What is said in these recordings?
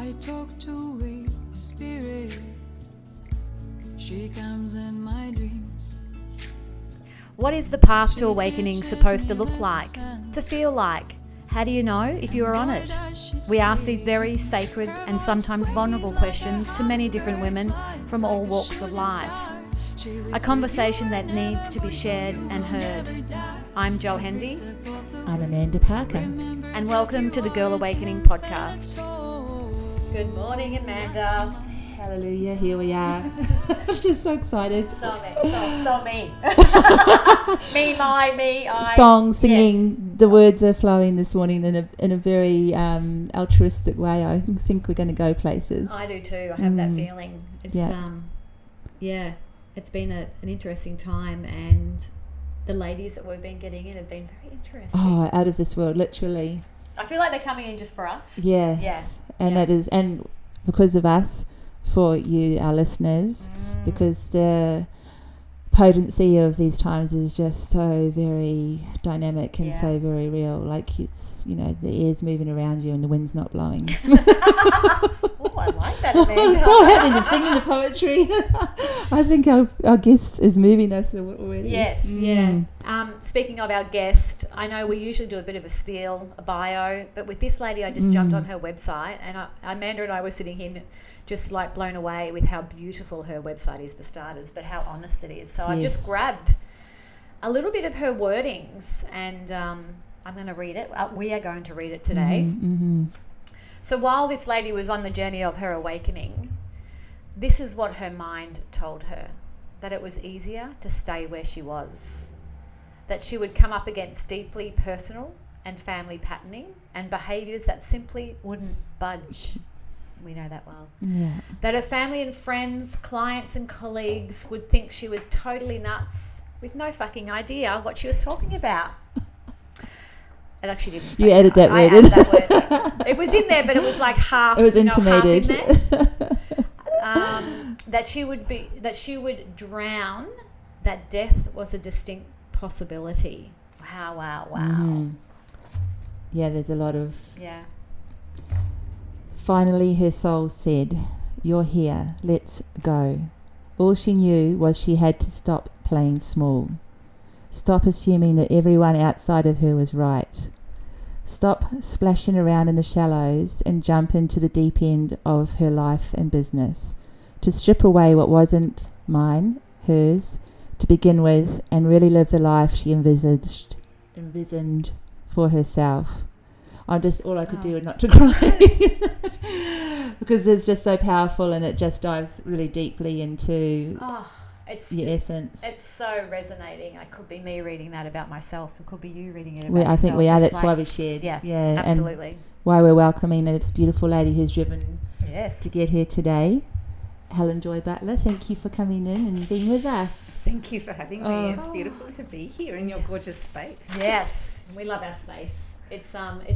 I talk to a spirit. She comes in my dreams. What is the path to awakening supposed to look like, to feel like? How do you know if you are on it? We ask these very sacred and sometimes vulnerable questions to many different women from all walks of life. A conversation that needs to be shared and heard. I'm Jo Hendy. I'm Amanda Parker. And welcome to the Girl Awakening podcast. Good morning, Amanda. Hallelujah, here we are. I'm just so excited. So me. Me, I. Song, singing, yes. The words are flowing this morning in a very altruistic way. I think we're going to go places. I do too. I have that feeling. It's it's been an interesting time, and the ladies that we've been getting in have been very interesting. Oh, out of this world, literally. I feel like they're coming in just for us. Yes. Yeah. And it is, and because of us, for you, our listeners, because the potency of these times is just so very dynamic and so very real. Like it's, the air's moving around you and the wind's not blowing. Oh, I like that, Amanda. It's all happening, the singing, the poetry. I think our guest is moving us already. Yes, yeah. Speaking of our guest, I know we usually do a bit of a spiel, a bio, but with this lady, I just jumped on her website, and Amanda and I were sitting here just like blown away with how beautiful her website is for starters, but how honest it is. So I just grabbed a little bit of her wordings, and I'm going to read it. We are going to read it today. Mm-hmm. So while this lady was on the journey of her awakening, this is what her mind told her: that it was easier to stay where she was, that she would come up against deeply personal and family patterning and behaviours that simply wouldn't budge. We know that well. Yeah. That her family and friends, clients and colleagues would think she was totally nuts with no fucking idea what she was talking about. It actually didn't say you added that word in. that word. It was in there, but it was like half. It was Half intimated. in there. That she would drown. That death was a distinct possibility. Wow. Mm-hmm. Yeah, there's a lot of. Yeah. Finally, her soul said, "You're here, let's go." All she knew was she had to stop playing small. Stop assuming that everyone outside of her was right. Stop splashing around in the shallows and jump into the deep end of her life and business. To strip away what wasn't mine, hers, to begin with, and really live the life she envisioned for herself. All I could do was not to cry because it's just so powerful, and it just dives really deeply into the essence. It's so resonating. It could be me reading that about myself. It could be you reading it about yourself. I think we are. That's why we shared. Yeah, absolutely. And why we're welcoming this beautiful lady who's driven to get here today. Helen Butler, thank you for coming in and being with us. Thank you for having me. It's beautiful to be here in your gorgeous space. Yes, we love our space. It's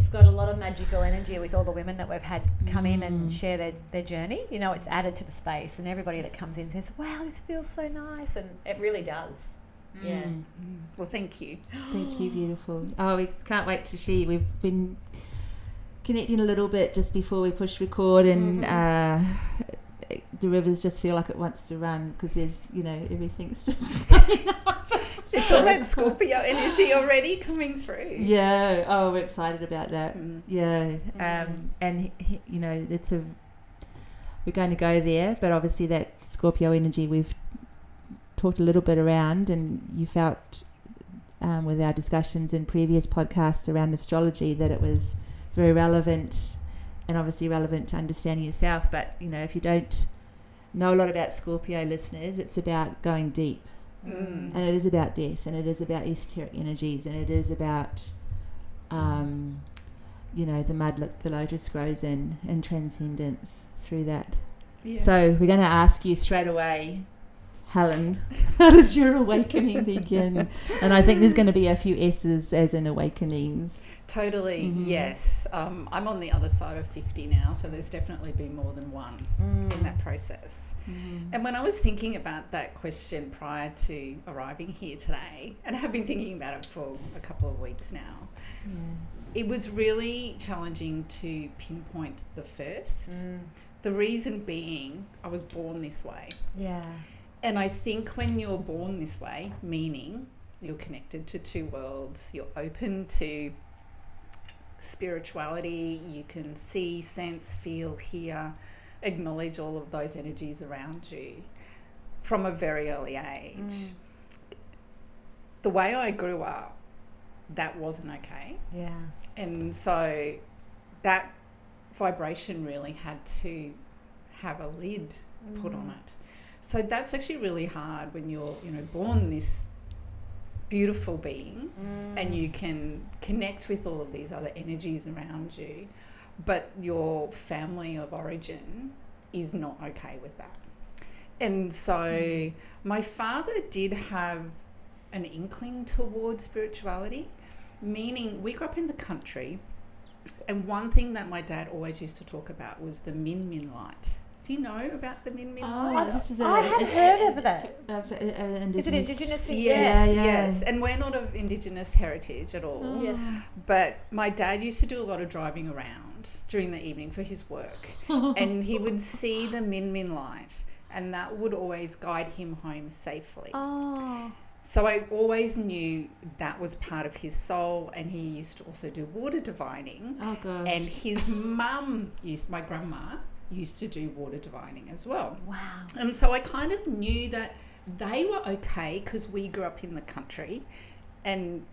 got a lot of magical energy with all the women that we've had come in and share their journey. It's added to the space, and everybody that comes in says, "Wow, this feels so nice," and it really does. Yeah. Well, thank you. Thank you, beautiful. Oh, we can't wait to see. We've been connecting a little bit just before we push record, and the rivers just feel like it wants to run because there's, everything's just coming up. It's all that Scorpio energy already coming through. Yeah. Oh, we're excited about that. Yeah. And we're going to go there, but obviously that Scorpio energy we've talked a little bit around, and you felt with our discussions in previous podcasts around astrology that it was very relevant, and obviously relevant to understanding yourself. But if you don't know a lot about Scorpio, listeners, it's about going deep, and it is about death, and it is about esoteric energies, and it is about the mud the lotus grows in, and transcendence through that. So we're going to ask you straight away, Helen, how did your awakening begin? And I think there's going to be a few S's as in awakenings. Totally, yes. I'm on the other side of 50 now, so there's definitely been more than one in that process. And when I was thinking about that question prior to arriving here today, and I have been thinking about it for a couple of weeks now, It was really challenging to pinpoint the first. The reason being, I was born this way. Yeah. And I think when you're born this way, meaning you're connected to two worlds, you're open to spirituality, you can see, sense, feel, hear, acknowledge all of those energies around you from a very early age. The way I grew up, that wasn't okay. Yeah. And so that vibration really had to have a lid put on it. So that's actually really hard when you're, born this beautiful being and you can connect with all of these other energies around you, but your family of origin is not okay with that. And so my father did have an inkling towards spirituality, meaning we grew up in the country, and one thing that my dad always used to talk about was the Min Min light. Do you know about the Min Min light? This is I had heard of that. Is it Indigenous? Yes. And we're not of Indigenous heritage at all. Yes. But my dad used to do a lot of driving around during the evening for his work. And he would see the Min Min light, and that would always guide him home safely. Oh. So I always knew that was part of his soul, and he used to also do water divining. Oh, gosh. And his mum, my grandma, used to do water divining as well. Wow. And so I kind of knew that they were okay because we grew up in the country, and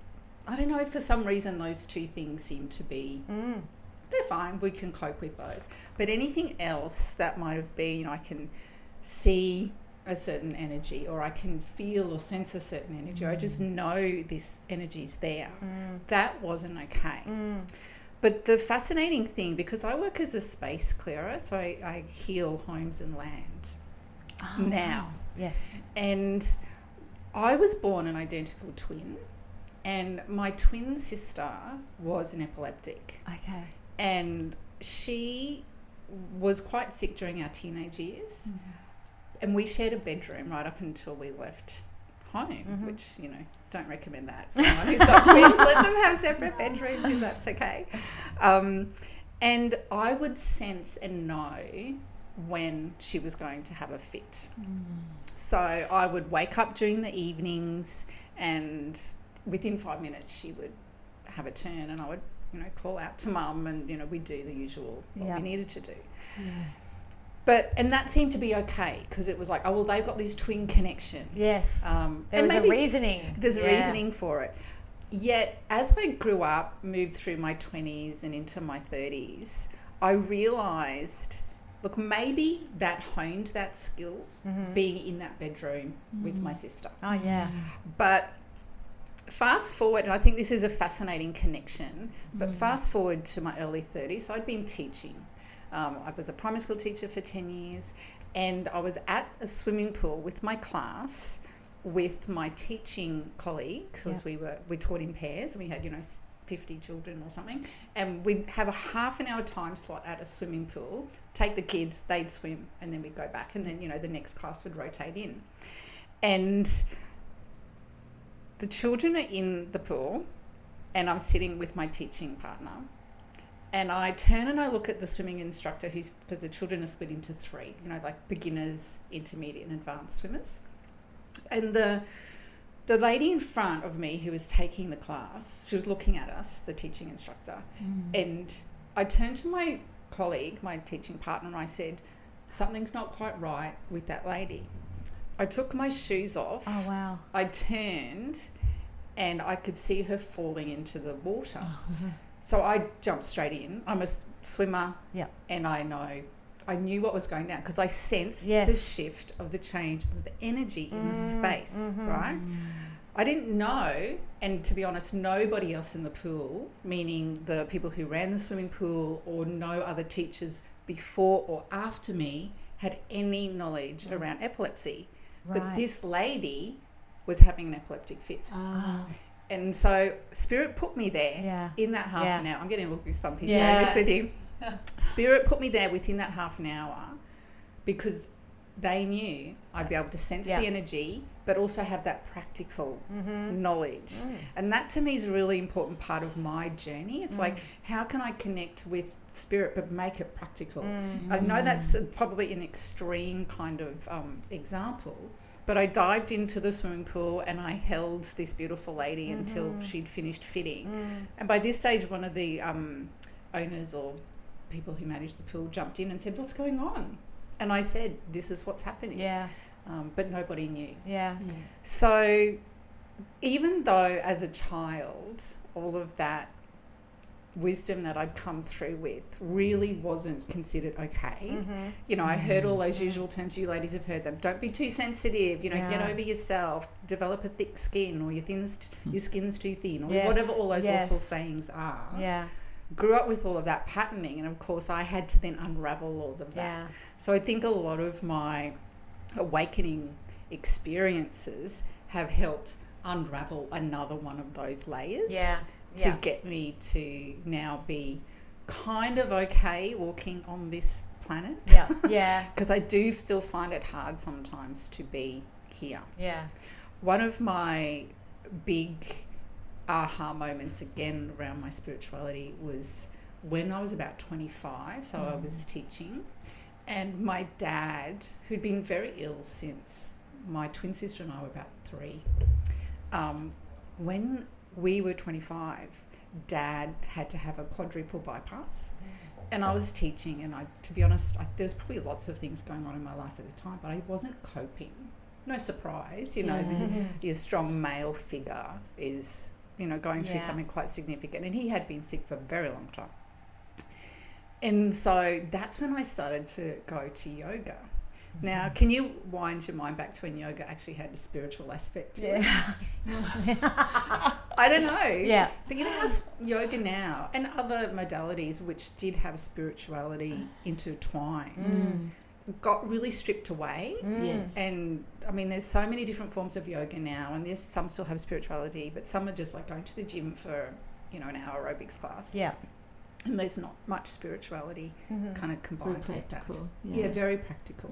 I don't know, for some reason those two things seem to be, they're fine, we can cope with those. But anything else that might have been, I can see a certain energy, or I can feel or sense a certain energy, or I just know this energy's there, that wasn't okay. But the fascinating thing, because I work as a space clearer, so I heal homes and land now. Wow. Yes. And I was born an identical twin, and my twin sister was an epileptic. Okay. And she was quite sick during our teenage years. And we shared a bedroom right up until we left home, which, don't recommend that for anyone who's got twins. Let them have separate bedrooms if that's okay. And I would sense and know when she was going to have a fit. So I would wake up during the evenings, and within 5 minutes she would have a turn, and I would, call out to mum, and, we'd do the usual what we needed to do. And that seemed to be okay, because it was like, they've got this twin connection. Yes. There was a reasoning. There's a reasoning for it. Yet, as I grew up, moved through my 20s and into my 30s, I realised, look, maybe that honed that skill, being in that bedroom with my sister. Oh, yeah. But fast forward, and I think this is a fascinating connection, but fast forward to my early 30s, so I'd been teaching. I was a primary school teacher for 10 years, and I was at a swimming pool with my class, with my teaching colleagues, because we taught in pairs, and we had 50 children or something, and we'd have a half an hour time slot at a swimming pool, take the kids, they'd swim, and then we'd go back, and then the next class would rotate in. And the children are in the pool, and I'm sitting with my teaching partner. And I turn and I look at the swimming instructor, because the children are split into three, like beginners, intermediate and advanced swimmers. And the lady in front of me who was taking the class, she was looking at us, the teaching instructor. And I turned to my colleague, my teaching partner, and I said, something's not quite right with that lady. I took my shoes off. Oh, wow. I turned and I could see her falling into the water. So I jumped straight in. I'm a swimmer, and I knew what was going down, because I sensed the shift of the change of the energy in the space, right? I didn't know, and to be honest, nobody else in the pool, meaning the people who ran the swimming pool or no other teachers before or after me, had any knowledge around epilepsy. Right. But this lady was having an epileptic fit. And so Spirit put me there in that half an hour. I'm getting a little goosebumpy sharing this with you. Spirit put me there within that half an hour, because they knew I'd be able to sense the energy, but also have that practical knowledge. And that to me is a really important part of my journey. It's like, how can I connect with spirit but make it practical? I know that's probably an extreme kind of example, but I dived into the swimming pool and I held this beautiful lady until she'd finished fitting. And by this stage, one of the owners or people who managed the pool jumped in and said, "What's going on?" And I said, "This is what's happening." Yeah. But nobody knew. Yeah. So even though as a child, all of that wisdom that I'd come through with really wasn't considered okay. You know, I heard all those usual terms, you ladies have heard them. Don't be too sensitive, you know, get over yourself, develop a thick skin, or your skin's too thin, or whatever all those awful sayings are. Yeah. Grew up with all of that patterning, and of course I had to then unravel all of that. Yeah. So I think a lot of my awakening experiences have helped unravel another one of those layers to get me to now be kind of okay walking on this planet. Because I do still find it hard sometimes to be here. One of my big aha moments again around my spirituality was when I was about 25. So I was teaching, and my dad, who'd been very ill since my twin sister and I were about 3, when we were 25, Dad had to have a quadruple bypass. And I was teaching, and to be honest, there was probably lots of things going on in my life at the time, but I wasn't coping. No surprise, you know, your strong male figure is, you know, going through something quite significant. And he had been sick for a very long time. And so that's when I started to go to yoga. Now, can you wind your mind back to when yoga actually had a spiritual aspect to it? I don't know. But you know how yoga now and other modalities which did have spirituality intertwined got really stripped away. And I mean, there's so many different forms of yoga now, and there's some still have spirituality, but some are just like going to the gym for, you know, an hour aerobics class. And there's not much spirituality kind of combined with that. Very practical.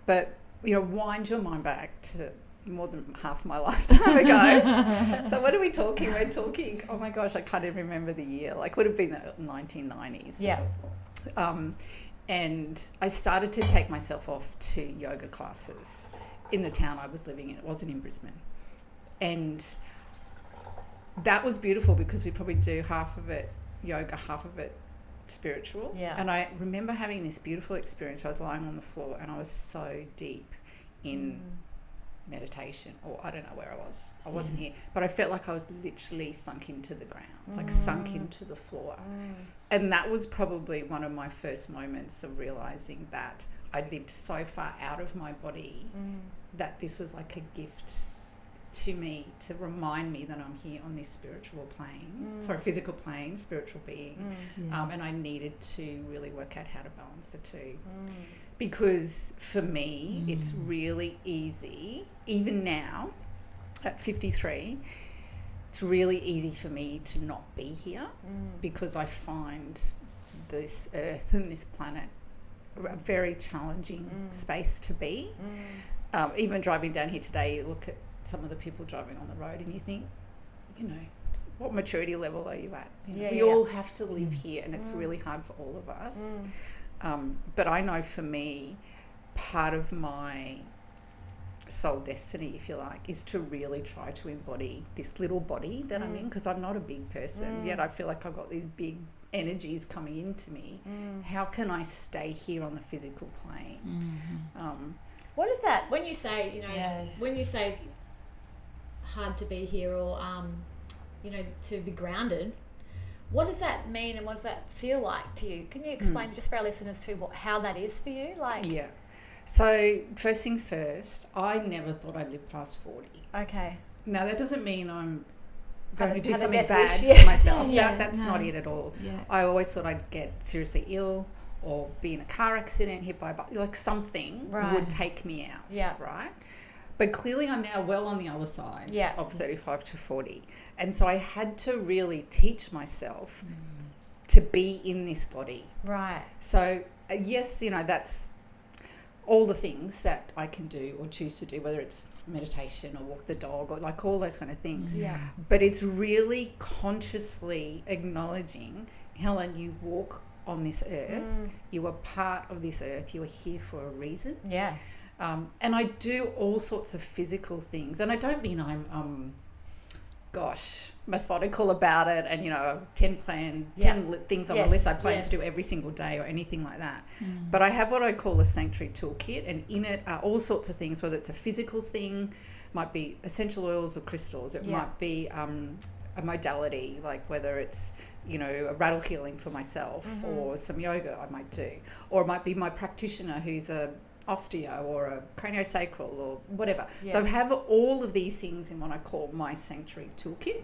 But, you know, wind your mind back to more than half my lifetime ago. So what are we talking? We're talking, oh my gosh, I can't even remember the year. Like, would have been the 1990s. And I started to take myself off to yoga classes in the town I was living in. It wasn't in Brisbane. And that was beautiful because we probably do half of it yoga, half of it spiritual. And I remember having this beautiful experience where I was lying on the floor and I was so deep in meditation, or I don't know where I was. I wasn't here, but I felt like I was literally sunk into the ground, like sunk into the floor. And that was probably one of my first moments of realizing that I lived so far out of my body that this was like a gift to me to remind me that I'm here on this spiritual plane, physical plane, spiritual being, and I needed to really work out how to balance the two. Because for me, it's really easy, even now at 53, it's really easy for me to not be here because I find this earth and this planet a very challenging space to be. Even driving down here today, you look at some of the people driving on the road and you think, you know, what maturity level are you at? You know, we all have to live here, and it's really hard for all of us. But I know for me, part of my soul destiny, if you like, is to really try to embody this little body that I'm in, because I'm not a big person, yet I feel like I've got these big energies coming into me. How can I stay here on the physical plane? What is that? When you say, you know, when you say it's hard to be here, or, you know, to be grounded, what does that mean and what does that feel like to you? Can you explain just for our listeners too how that is for you? Like, so first things first, I never thought I'd live past 40. Okay. Now that doesn't mean I'm going to do have a something death bad wish, for myself. That's no. not it at all. I always thought I'd get seriously ill or be in a car accident, hit by a bus, like something would take me out, right? But clearly I'm now well on the other side of 35 to 40. And so I had to really teach myself to be in this body. Right. So, yes, you know, that's all the things that I can do or choose to do, whether it's meditation or walk the dog or like all those kind of things. Yeah. But it's really consciously acknowledging, Helen, you walk on this earth. You are part of this earth. You are here for a reason. Yeah. And I do all sorts of physical things. And I don't mean I'm, methodical about it and, 10 things on my list I plan to do every single day or anything like that. But I have what I call a Sanctuary Toolkit, and in it are all sorts of things, whether it's a physical thing, might be essential oils or crystals, it might be a modality, like whether it's, a rattle healing for myself or some yoga I might do, or it might be my practitioner who's a osteo or a craniosacral or whatever. So I have all of these things in what I call my Sanctuary Toolkit.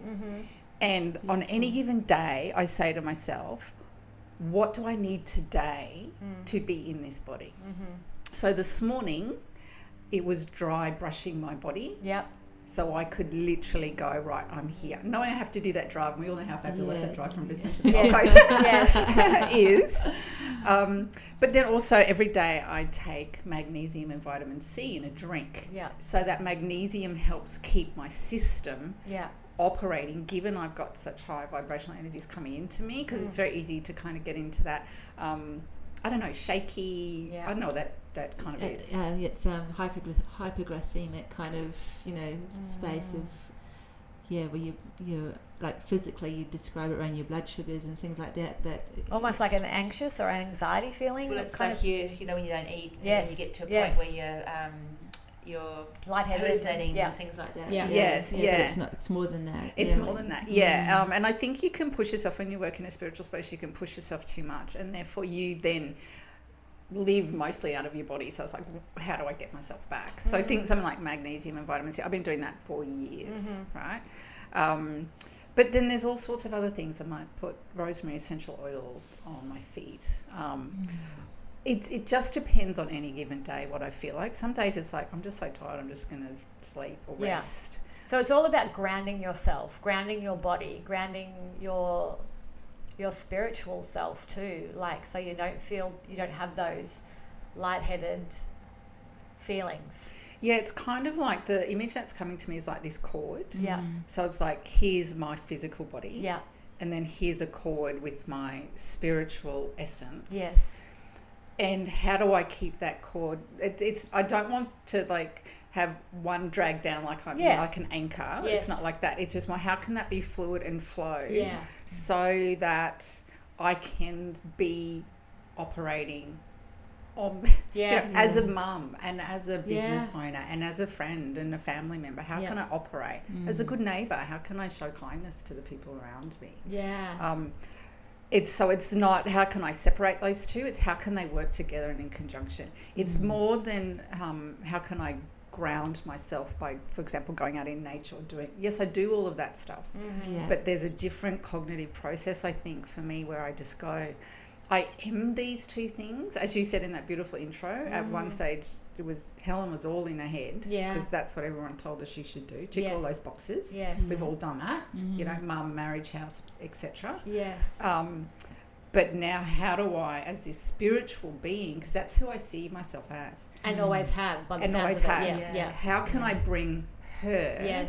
And on any given day, I say to myself, what do I need today to be in this body? So this morning, it was dry brushing my body. Yep. So I could literally go, right, I'm here. Knowing I have to do that drive, and we all know how fabulous that drive from Brisbane to the Gold Coast is. But then also every day I take magnesium and vitamin C in a drink. Yeah. So that magnesium helps keep my system operating, given I've got such high vibrational energies coming into me, because it's very easy to kind of get into that, shaky, I don't know what that kind of is. It's hypoglycemic kind of, space of, where you like physically you describe it around your blood sugars and things like that, but almost like an anxious or anxiety feeling. Well, it's like you when you don't eat, and then you get to a point where you're lightheaded, hallucinating and things like that. But it's more than that. It's more than that. And I think you can push yourself when you work in a spiritual space. You can push yourself too much, and therefore you then live mostly out of your body. So it's like, how do I get myself back? So I think something like magnesium and vitamin C, I've been doing that for years, right? But then there's all sorts of other things. I might put rosemary essential oil on my feet. It just depends on any given day what I feel like. Some days it's like, I'm just so tired, I'm just going to sleep or rest. So it's all about grounding yourself, grounding your body, grounding your spiritual self too, like, so you don't have those lightheaded feelings. Yeah, it's kind of like the image that's coming to me is like this cord. Yeah. So it's like, here's my physical body. Yeah. And then here's a cord with my spiritual essence. Yes. And how do I keep that cord? I don't want to like have one drag down like I'm like an anchor. Yes. It's not like that. It's just how can that be fluid and flow so that I can be operating on, as a mum and as a business owner and as a friend and a family member. How can I operate as a good neighbour? How can I show kindness to the people around me? It's not how can I separate those two, it's how can they work together and in conjunction. It's more than how can I ground myself by, for example, going out in nature or doing, yes, I do all of that stuff, but there's a different cognitive process, I think, for me, where I just go, I am these two things. As you said in that beautiful intro, at one stage Helen was all in her head, because that's what everyone told us she should do, tick all those boxes. We've all done that, mum, marriage, house, etc. But now how do I, as this spiritual being, because that's who I see myself as, and always have, by the and sounds always of it. have, how can I bring her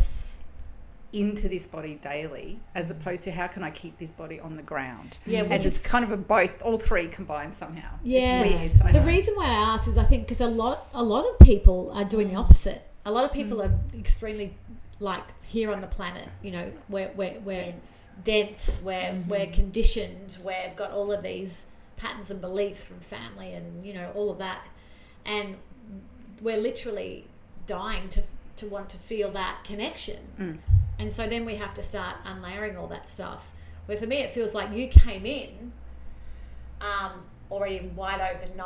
into this body daily, as opposed to how can I keep this body on the ground? And it's kind of all three combined somehow. It's weird. The reason why I ask is I think because a lot of people are doing the opposite. A lot of people are extremely like here on the planet, we're dense, we're conditioned, we've got all of these patterns and beliefs from family and all of that, and we're literally dying to want to feel that connection. And so then we have to start unlayering all that stuff, where for me it feels like you came in already wide open,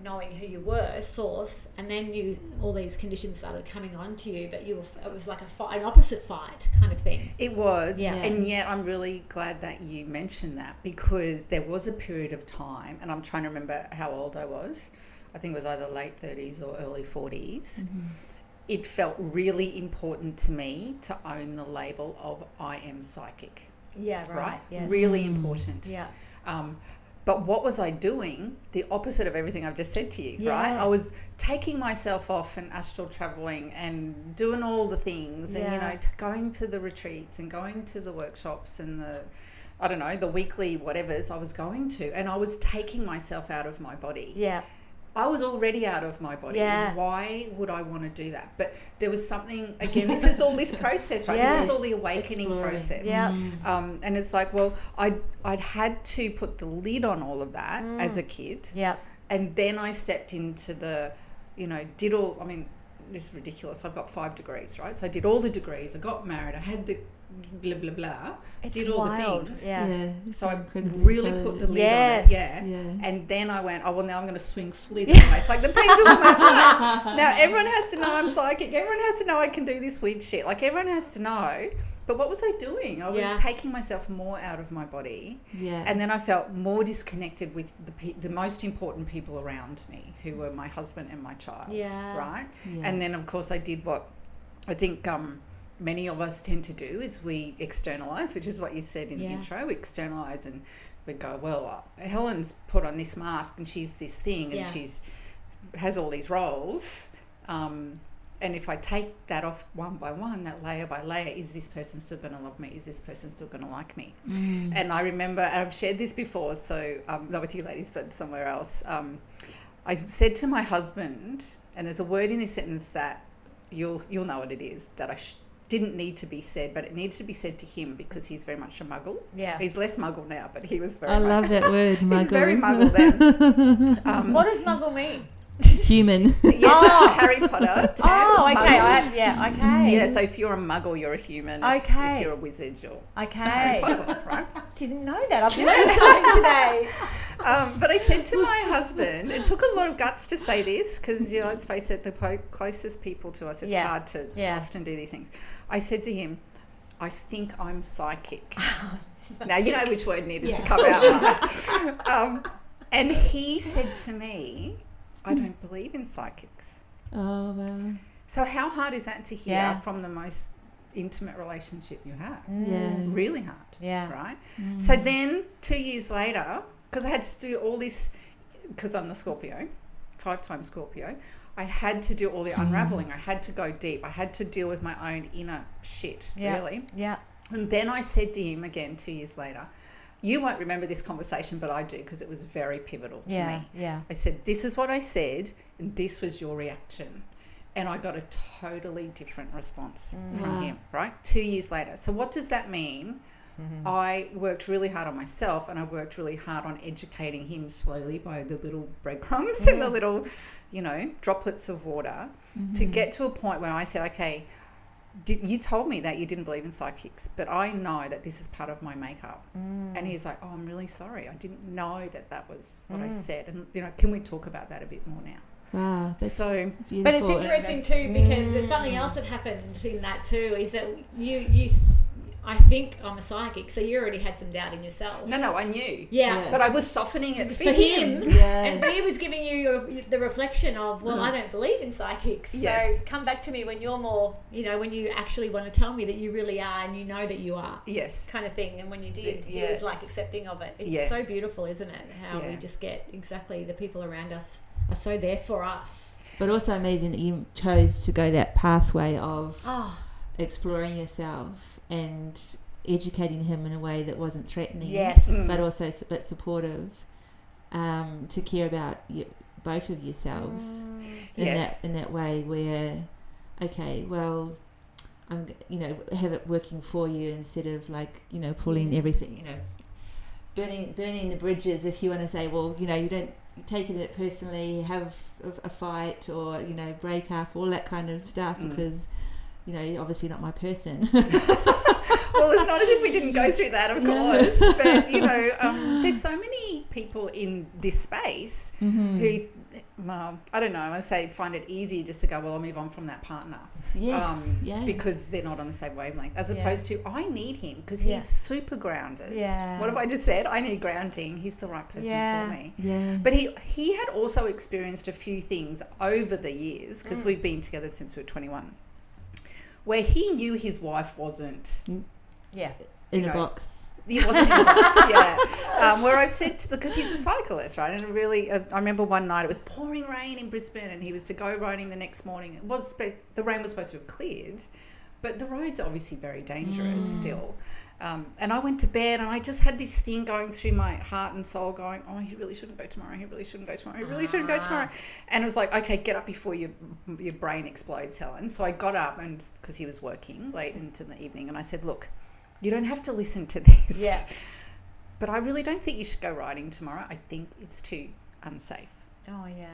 knowing who you were, source, and then all these conditions started coming onto you, but it was like an opposite fight kind of thing. It was, and yet I'm really glad that you mentioned that, because there was a period of time, and I'm trying to remember how old I was. I think it was either late 30s or early 40s. It felt really important to me to own the label of I am psychic. Right. Yes. Really important. But what was I doing? The opposite of everything I've just said to you, right? I was taking myself off and astral traveling and doing all the things and, you know, going to the retreats and going to the workshops and the weekly whatevers I was going to. And I was taking myself out of my body. Yeah. I was already out of my body. Yeah. Why would I want to do that? But there was something, again, this is all this process, right? Yes. This is all the awakening process. Yeah. And it's like, well, I'd had to put the lid on all of that as a kid. Yeah. And then I stepped into the, this is ridiculous. I've got 5 degrees, right? So I did all the degrees. I got married. I had the blah, blah, blah. It's did all wild. the things. Yeah. So I incredibly really put the lid on it. Yes. Yeah. And then I went, now I'm going to swing fully the other way. It's like the pendulum went right. Now everyone has to know I'm psychic. Everyone has to know I can do this weird shit. Like everyone has to know. But what was I doing? I was taking myself more out of my body. Yeah. And then I felt more disconnected with the most important people around me, who were my husband and my child. Yeah. Right? Yeah. And then, of course, I did what I think many of us tend to do is we externalize, which is what you said in the intro. We externalize and we go, well, Helen's put on this mask and she's this thing and she's has all these roles. And if I take that off one by one, that layer by layer, is this person still going to love me? Is this person still going to like me? And I remember, and I've shared this before, so not with you ladies, but somewhere else. I said to my husband, and there's a word in this sentence that you'll know what it is, that I didn't need to be said, but it needs to be said to him because he's very much a muggle. Yeah. He's less muggle now, but he was very love that word, muggle. He's very muggle then. What does muggle mean? Human. Yes, Harry Potter. Okay. Muggles. Okay. Yeah, so if you're a muggle, you're a human. Okay. If you're a wizard, you're Okay. Harry Potter, right? Didn't know that. I've learned something today. But I said to my husband, it took a lot of guts to say this because, let's face it, the closest people to us, it's hard to often do these things. I said to him, I think I'm psychic. Now, you know which word needed to come out. Right? And he said to me, I don't believe in psychics. Oh, wow. So how hard is that to hear from the most intimate relationship you have? Yeah. Really hard. Yeah. Right? So then 2 years later, because I had to do all this, because I'm the Scorpio, 5-time Scorpio, I had to do all the unraveling. I had to go deep. I had to deal with my own inner shit, really. Yeah. And then I said to him again 2 years later, you won't remember this conversation, but I do because it was very pivotal to me. Yeah. I said, this is what I said, and this was your reaction. And I got a totally different response from him, right? 2 years later. So what does that mean? I worked really hard on myself and I worked really hard on educating him slowly by the little breadcrumbs and the little, droplets of water to get to a point where I said, okay, you told me that you didn't believe in psychics, but I know that this is part of my makeup. And he's like, oh, I'm really sorry. I didn't know that was what I said. And, can we talk about that a bit more now? Wow. That's so beautiful. But it's interesting too because there's something else that happened in that too, is that you I think I'm a psychic, so you already had some doubt in yourself. No, I knew. Yeah. But I was softening it for him. Yeah. And he was giving you the reflection of, well, I don't believe in psychics. Yes. So come back to me when you're more, when you actually want to tell me that you really are and you know that you are. Yes. Kind of thing. And when you did, he was like accepting of it. It's so beautiful, isn't it? How we just get exactly the people around us are so there for us. But also amazing that you chose to go that pathway of exploring yourself and educating him in a way that wasn't threatening, but also but supportive, to care about both of yourselves in that way where, okay, well, I'm have it working for you instead of pulling everything, burning the bridges. If you want to say, well, you don't take it personally, have a fight or break up, all that kind of stuff because you're obviously not my person. Well, it's not as if we didn't go through that, of course, but there's so many people in this space who, I don't know, I say find it easy just to go, well, I'll move on from that partner. Yes, because they're not on the same wavelength, as opposed to I need him because he's super grounded. Yeah. What have I just said? I need grounding. He's the right person for me. Yeah. But he had also experienced a few things over the years because we've been together since we were 21. Where he knew his wife wasn't in a box. It wasn't in the box, yeah. Where I've said, because he's a cyclist, right? And really, I remember one night it was pouring rain in Brisbane and he was to go riding the next morning. The rain was supposed to have cleared, but the roads are obviously very dangerous still. And I went to bed and I just had this thing going through my heart and soul going, oh, he really shouldn't go tomorrow. He really shouldn't go tomorrow. He really shouldn't go tomorrow. And it was like, okay, get up before your brain explodes, Helen. So I got up, and because he was working late into the evening, and I said, look, you don't have to listen to this. Yeah. But I really don't think you should go riding tomorrow. I think it's too unsafe. Oh, yeah.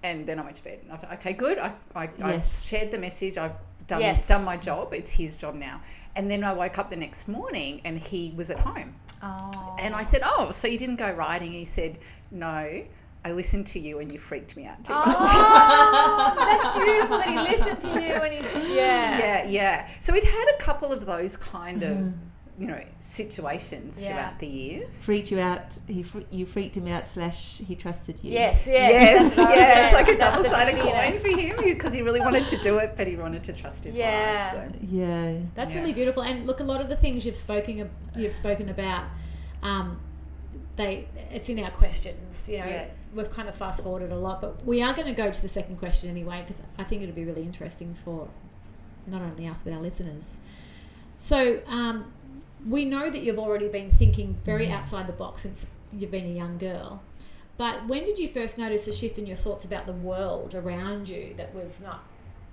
And then I went to bed. And I thought, okay, good. I Yes. shared the message. I've Yes. done my job. It's his job now. And then I woke up the next morning and he was at home. Oh. And I said, oh, so you didn't go riding? He said, no, I listened to you and you freaked me out too much. Oh, that's beautiful that he listened to you and he, Yeah. So we'd had a couple of those kind of, situations Yeah. throughout the years. Freaked you out. You freaked him out. / he trusted you. Yes. Yes, it's like a That's the double-sided beauty in coin it. for him because he really wanted to do it, but he wanted to trust his Yeah. wife. So. Yeah. That's Yeah. really beautiful. And look, a lot of the things you've spoken about, it's in our questions. Yeah. We've kind of fast forwarded a lot, but we are going to go to the second question anyway because I think it'll be really interesting for not only us but our listeners. So we know that you've already been thinking very outside the box since you've been a young girl. But when did you first notice a shift in your thoughts about the world around you that was not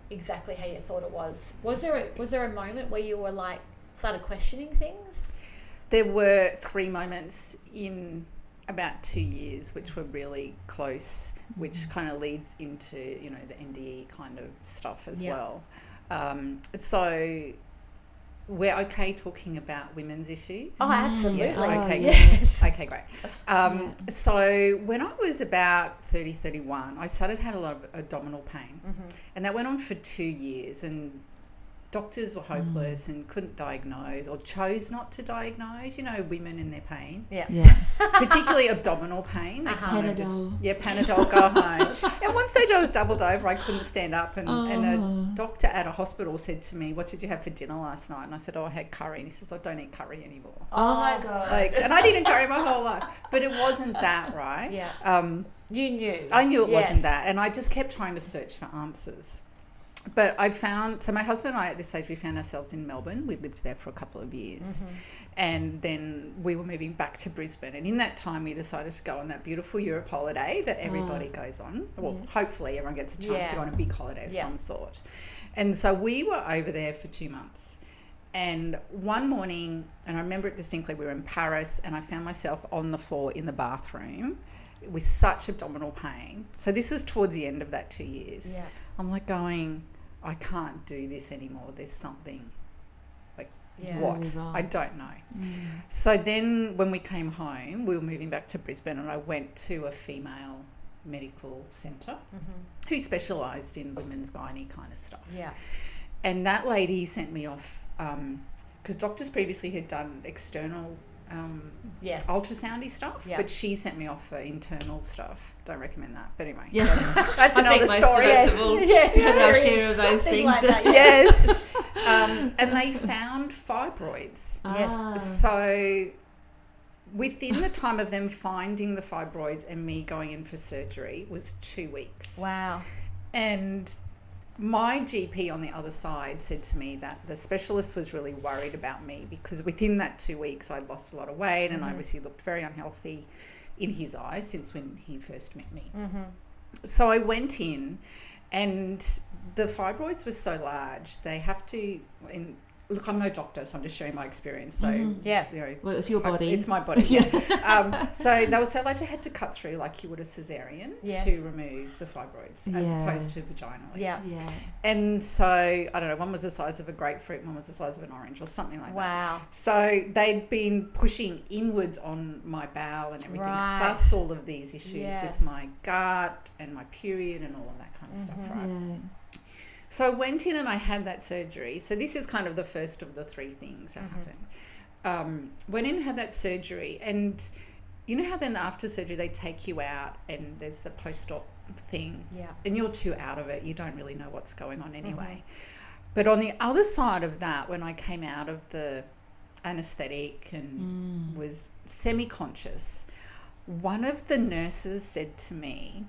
exactly how you thought it was? Was there a moment where you were like started questioning things? There were 3 moments in about 2 years which were really close, which kind of leads into, the NDE kind of stuff as well. So we're okay talking about women's issues. Oh, absolutely. Yeah, okay, yes. Okay, great. So when I was about 30, 31, I started had a lot of abdominal pain. And that went on for 2 years, and doctors were hopeless and couldn't diagnose or chose not to diagnose, women in their pain. Yeah. Particularly abdominal pain. They kind of just, Panadol. Panadol, go home. And one stage I was doubled over. I couldn't stand up. And a doctor at a hospital said to me, what did you have for dinner last night? And I said, I had curry. And he says, I don't eat curry anymore. Oh my God. And I'd eaten curry my whole life. But it wasn't that, right? Yeah. You knew. I knew it wasn't that. And I just kept trying to search for answers. But so my husband and I at this stage, we found ourselves in Melbourne. We lived there for a couple of years. And then we were moving back to Brisbane. And in that time, we decided to go on that beautiful Europe holiday that everybody goes on. Well, hopefully everyone gets a chance to go on a big holiday of some sort. And so we were over there for 2 months. And one morning, and I remember it distinctly, we were in Paris and I found myself on the floor in the bathroom with such abdominal pain. So this was towards the end of that 2 years. Yeah. I'm like going, I can't do this anymore. There's something, like, what? Really wrong. I don't know. So then when we came home, we were moving back to Brisbane, and I went to a female medical centre who specialised in women's gynae kind of stuff. Yeah. And that lady sent me off because doctors previously had done external ultrasoundy stuff, but she sent me off for internal stuff. Don't recommend that, but anyway, that's another story. Yes, our share of those things. Like that, Yes. And they found fibroids. Yes. So within the time of them finding the fibroids and me going in for surgery was 2 weeks. Wow. And my GP on the other side said to me that the specialist was really worried about me because within that 2 weeks I'd lost a lot of weight and I obviously looked very unhealthy in his eyes since when he first met me. So I went in, and the fibroids were so large, they have to... Look, I'm no doctor, so I'm just sharing my experience. So, Well, it's your body. It's my body, so they were so large, I had to cut through like you would a cesarean to remove the fibroids as opposed to vaginally. Yeah. And so, I don't know, one was the size of a grapefruit, one was the size of an orange or something like that. Wow. So they'd been pushing inwards on my bowel and everything, Right. plus all of these issues with my gut and my period and all of that kind of stuff, right? Yeah. So I went in and I had that surgery. So this is kind of the first of the 3 things that happened. Went in and had that surgery, and you know how then after surgery they take you out and there's the post-op thing, and you're too out of it. You don't really know what's going on anyway. But on the other side of that, when I came out of the anaesthetic and was semi-conscious. One of the nurses said to me,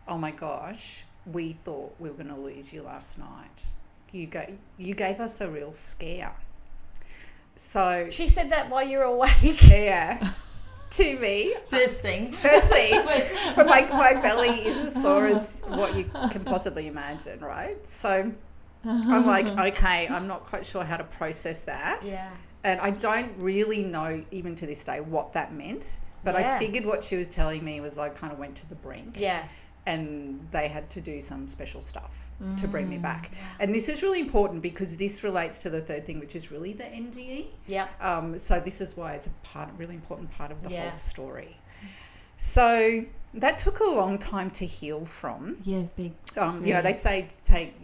"Oh my gosh, we thought we were going to lose you last night. You gave us a real scare." So She said that while you were awake. yeah, to me. Firstly, but my belly is as sore as what you can possibly imagine, right? So I'm like, okay, I'm not quite sure how to process that. Yeah. And I don't really know, even to this day, what that meant. But Yeah. I figured what she was telling me was I kind of went to the brink. Yeah. And they had to do some special stuff to bring me back. And this is really important because this relates to the third thing, which is really the NDE. Yeah. So this is why it's really important part of the Yeah. whole story. So that took a long time to heal from. yeah, big. They say take,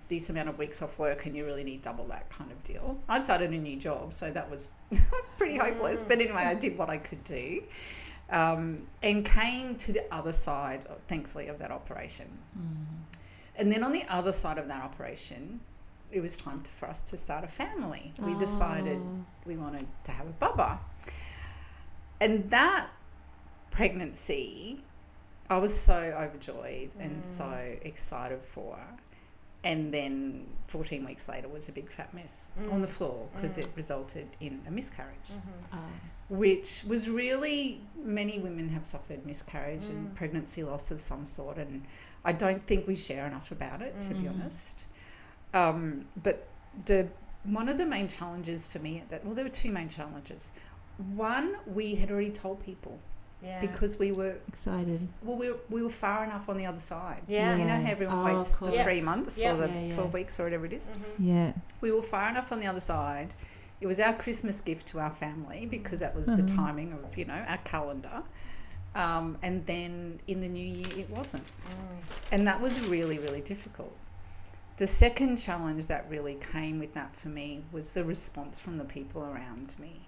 this amount of weeks off work and you really need double that kind of deal. I'd started a new job, so that was pretty hopeless. But anyway, I did what I could do. And came to the other side, thankfully, of that operation. And then on the other side of that operation, it was time for us to start a family. We decided we wanted to have a bubba. And that pregnancy, I was so overjoyed and so excited for. And then 14 weeks later was a big fat mess on the floor because it resulted in a miscarriage. Which was really, many women have suffered miscarriage and pregnancy loss of some sort, and I don't think we share enough about it, to be honest. But one of the main challenges for me there were two main challenges. One, we had already told people because we were Excited. well, we were far enough on the other side. Yeah. You know how everyone Oh, waits of the course. 3 months Yeah. or the Yeah, yeah. 12 weeks or whatever it is. Yeah. We were far enough on the other side. It was our Christmas gift to our family because that was the timing of, our calendar. And then in the new year, it wasn't. And that was really, really difficult. The second challenge that really came with that for me was the response from the people around me.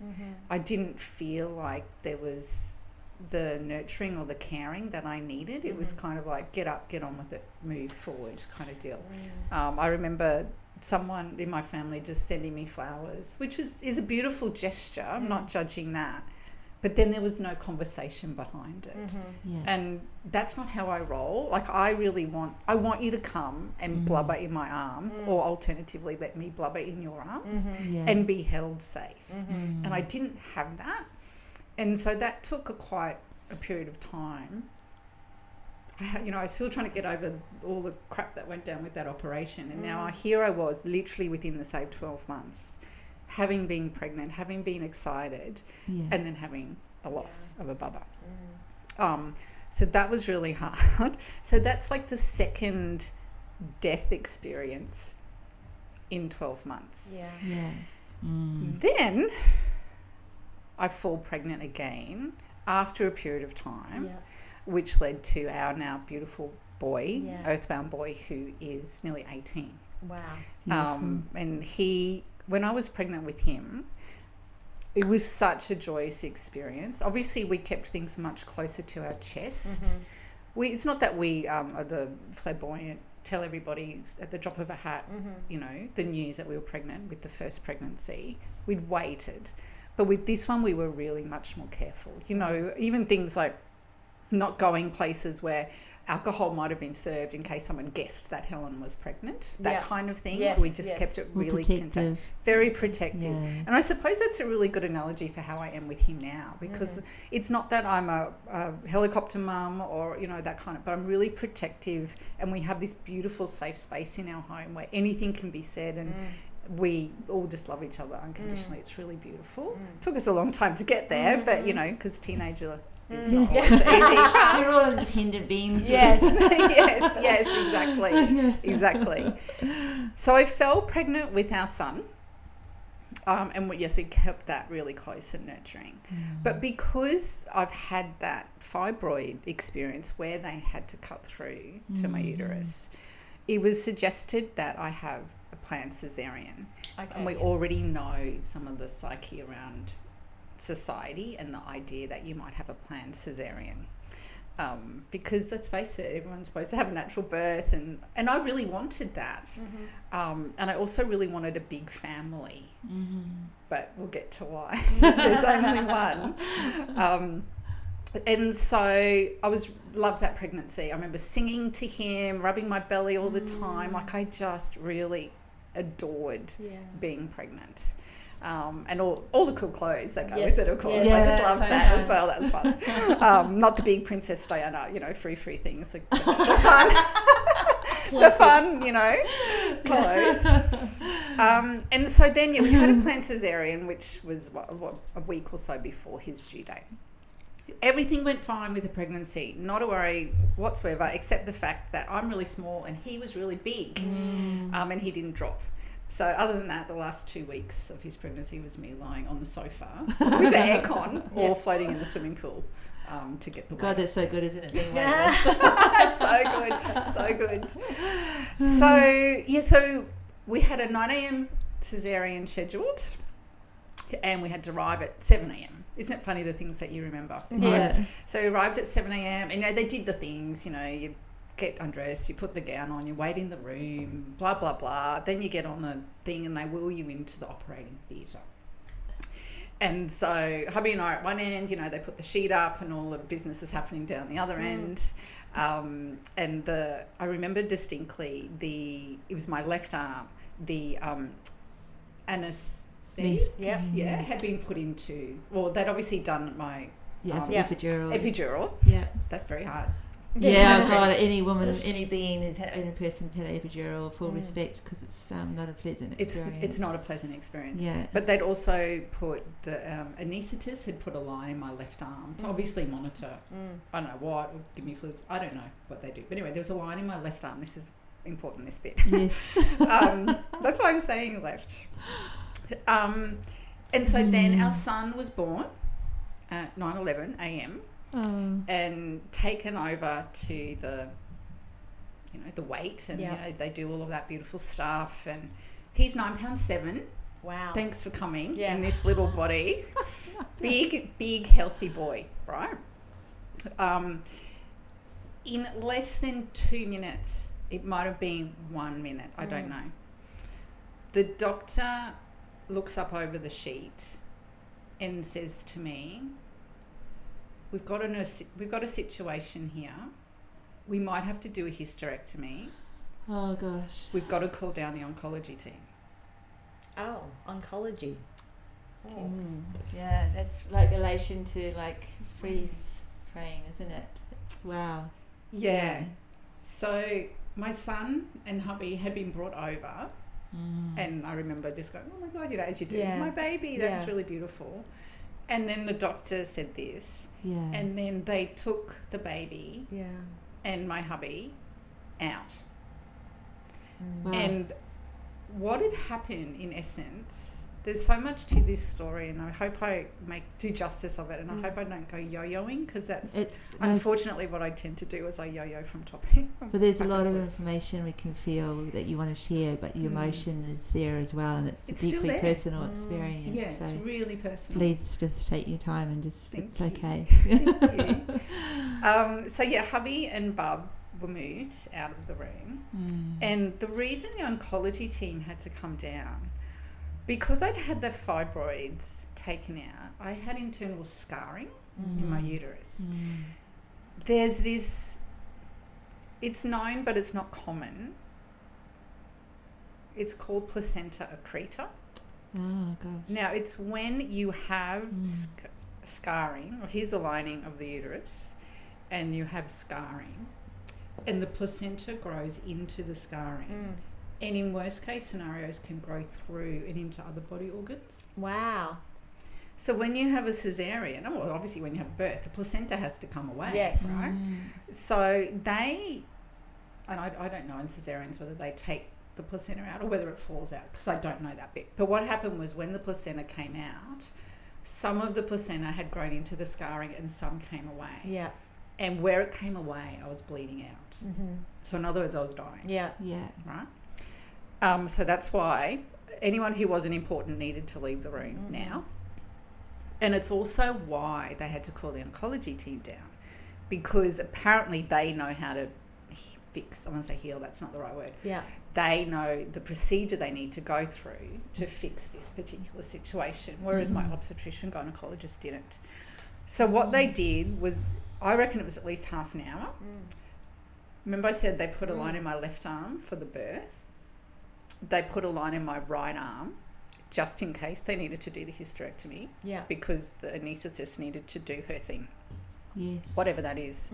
I didn't feel like there was the nurturing or the caring that I needed. It was kind of like, get up, get on with it, move forward kind of deal. I remember someone in my family just sending me flowers, which is a beautiful gesture. I'm not judging that. But then there was no conversation behind it. Yeah. And that's not how I roll. Like, I want you to come and blubber in my arms, or alternatively let me blubber in your arms Yeah. and be held safe. And I didn't have that. And so that took quite a period of time. I was still trying to get over all the crap that went down with that operation. And now here I was, literally within the same 12 months, having been pregnant, having been excited, and then having a loss of a bubba. So that was really hard. So that's like the second death experience in 12 months. Yeah. Yeah. Then I fall pregnant again after a period of time, which led to our now beautiful boy, earthbound boy, who is nearly 18. Wow. And when I was pregnant with him, it was such a joyous experience. Obviously, we kept things much closer to our chest. It's not that we are the flamboyant, tell everybody at the drop of a hat, the news that we were pregnant with the first pregnancy. We'd waited. But with this one, we were really much more careful. Even things like not going places where alcohol might have been served in case someone guessed that Helen was pregnant, that kind of thing. Yes, we just kept it really contained, very protective. Yeah. And I suppose that's a really good analogy for how I am with him now, because it's not that I'm a helicopter mum or, that kind of, but I'm really protective, and we have this beautiful safe space in our home where anything can be said, and we all just love each other unconditionally. It's really beautiful. Took us a long time to get there, but, because teenager is not always easy. We're all independent beings. Yes. yes, exactly. So I fell pregnant with our son. And we kept that really close and nurturing. But because I've had that fibroid experience where they had to cut through to my uterus, it was suggested that I have a planned cesarean. Okay. And we already know some of the psyche around society and the idea that you might have a planned cesarean. because let's face it, everyone's supposed to have a natural birth, and I really wanted that. And I also really wanted a big family, but we'll get to why. There's only one. And so I loved that pregnancy. I remember singing to him, rubbing my belly all the time. Like, I just really adored being pregnant. And all the cool clothes that go with it, of course. I just loved that as well. That was fun. Not the big Princess Diana, free things. The fun, the fun, clothes. And so then we had a planned cesarean, which was a week or so before his due date. Everything went fine with the pregnancy, not a worry whatsoever, except the fact that I'm really small and he was really big, and he didn't drop. So other than that, the last 2 weeks of his pregnancy was me lying on the sofa with the aircon or floating in the swimming pool to get the weight. God, that's so good, isn't it? It's so good. So we had a 9 a.m. cesarean scheduled, and we had to arrive at 7 a.m. Isn't it funny, the things that you remember? Yeah. Right? So we arrived at 7 a.m. and they did the things, you get undressed, you put the gown on, you wait in the room, blah, blah, blah. Then you get on the thing and they wheel you into the operating theatre. And so hubby and I are at one end, they put the sheet up and all the business is happening down the other end. And I remember distinctly it was my left arm, the anaesthetic, had been put into, well, they'd obviously done my epidural. Yeah. That's very hard. Yeah, God, any woman, any being, any person's had an epidural, full respect, because it's not a pleasant experience. It's not a pleasant experience. Yeah. But they'd also put, the anaesthetist had put a line in my left arm to obviously monitor, I don't know what, or give me fluids, I don't know what they do. But anyway, there was a line in my left arm. This is important, this bit. Yes. That's why I'm saying left. And so then our son was born at 9:11 a.m. And taken over to the weight, and they do all of that beautiful stuff, and he's 9 pounds 7. Wow. Thanks for coming in this little body. big healthy boy, right? In less than 2 minutes, it might have been 1 minute, I don't know, the doctor looks up over the sheet and says to me, We've got a situation here. We might have to do a hysterectomy. Oh, gosh. We've got to call down the oncology team. Oh, oncology. Oh. Yeah, that's like relation to freeze frame, isn't it? Wow. Yeah. So my son and hubby had been brought over, and I remember just going, oh my God, as you do, my baby, that's really beautiful. And then the doctor said this. Yeah. And then they took the baby and my hubby out. Wow. And what had happened, in essence, there's so much to this story, and I hope I do justice of it, and I hope I don't go yo-yoing, because that's unfortunately what I tend to do, is I yo-yo from topic. But there's a lot of information we can feel that you want to share, but your emotion is there as well, and it's a deeply personal experience. Yeah, so it's really personal. Please just take your time and it's okay. Thank you. So hubby and Bub were moved out of the room, and the reason the oncology team had to come down, because I'd had the fibroids taken out, I had internal scarring in my uterus. There's this, it's known but it's not common, it's called placenta accreta. Oh, gosh. Now, it's when you have scarring, or here's the lining of the uterus, and you have scarring, and the placenta grows into the scarring. And in worst case scenarios can grow through and into other body organs. Wow. So when you have a cesarean, well, obviously when you have birth, the placenta has to come away, right? So they, and I don't know in cesareans whether they take the placenta out or whether it falls out, because I don't know that bit. But what happened was, when the placenta came out, some of the placenta had grown into the scarring and some came away. Yeah. And where it came away, I was bleeding out. So in other words, I was dying. Yeah. Yeah. Right? So that's why anyone who wasn't important needed to leave the room now. And it's also why they had to call the oncology team down, because apparently they know how to fix, I want to say heal, that's not the right word. Yeah. They know the procedure they need to go through to fix this particular situation, whereas my obstetrician gynecologist didn't. So what they did was, I reckon it was at least half an hour. Remember I said they put a line in my left arm for the birth? They put a line in my right arm just in case they needed to do the hysterectomy, Yeah. because the anaesthetist needed to do her thing, Yes. whatever that is.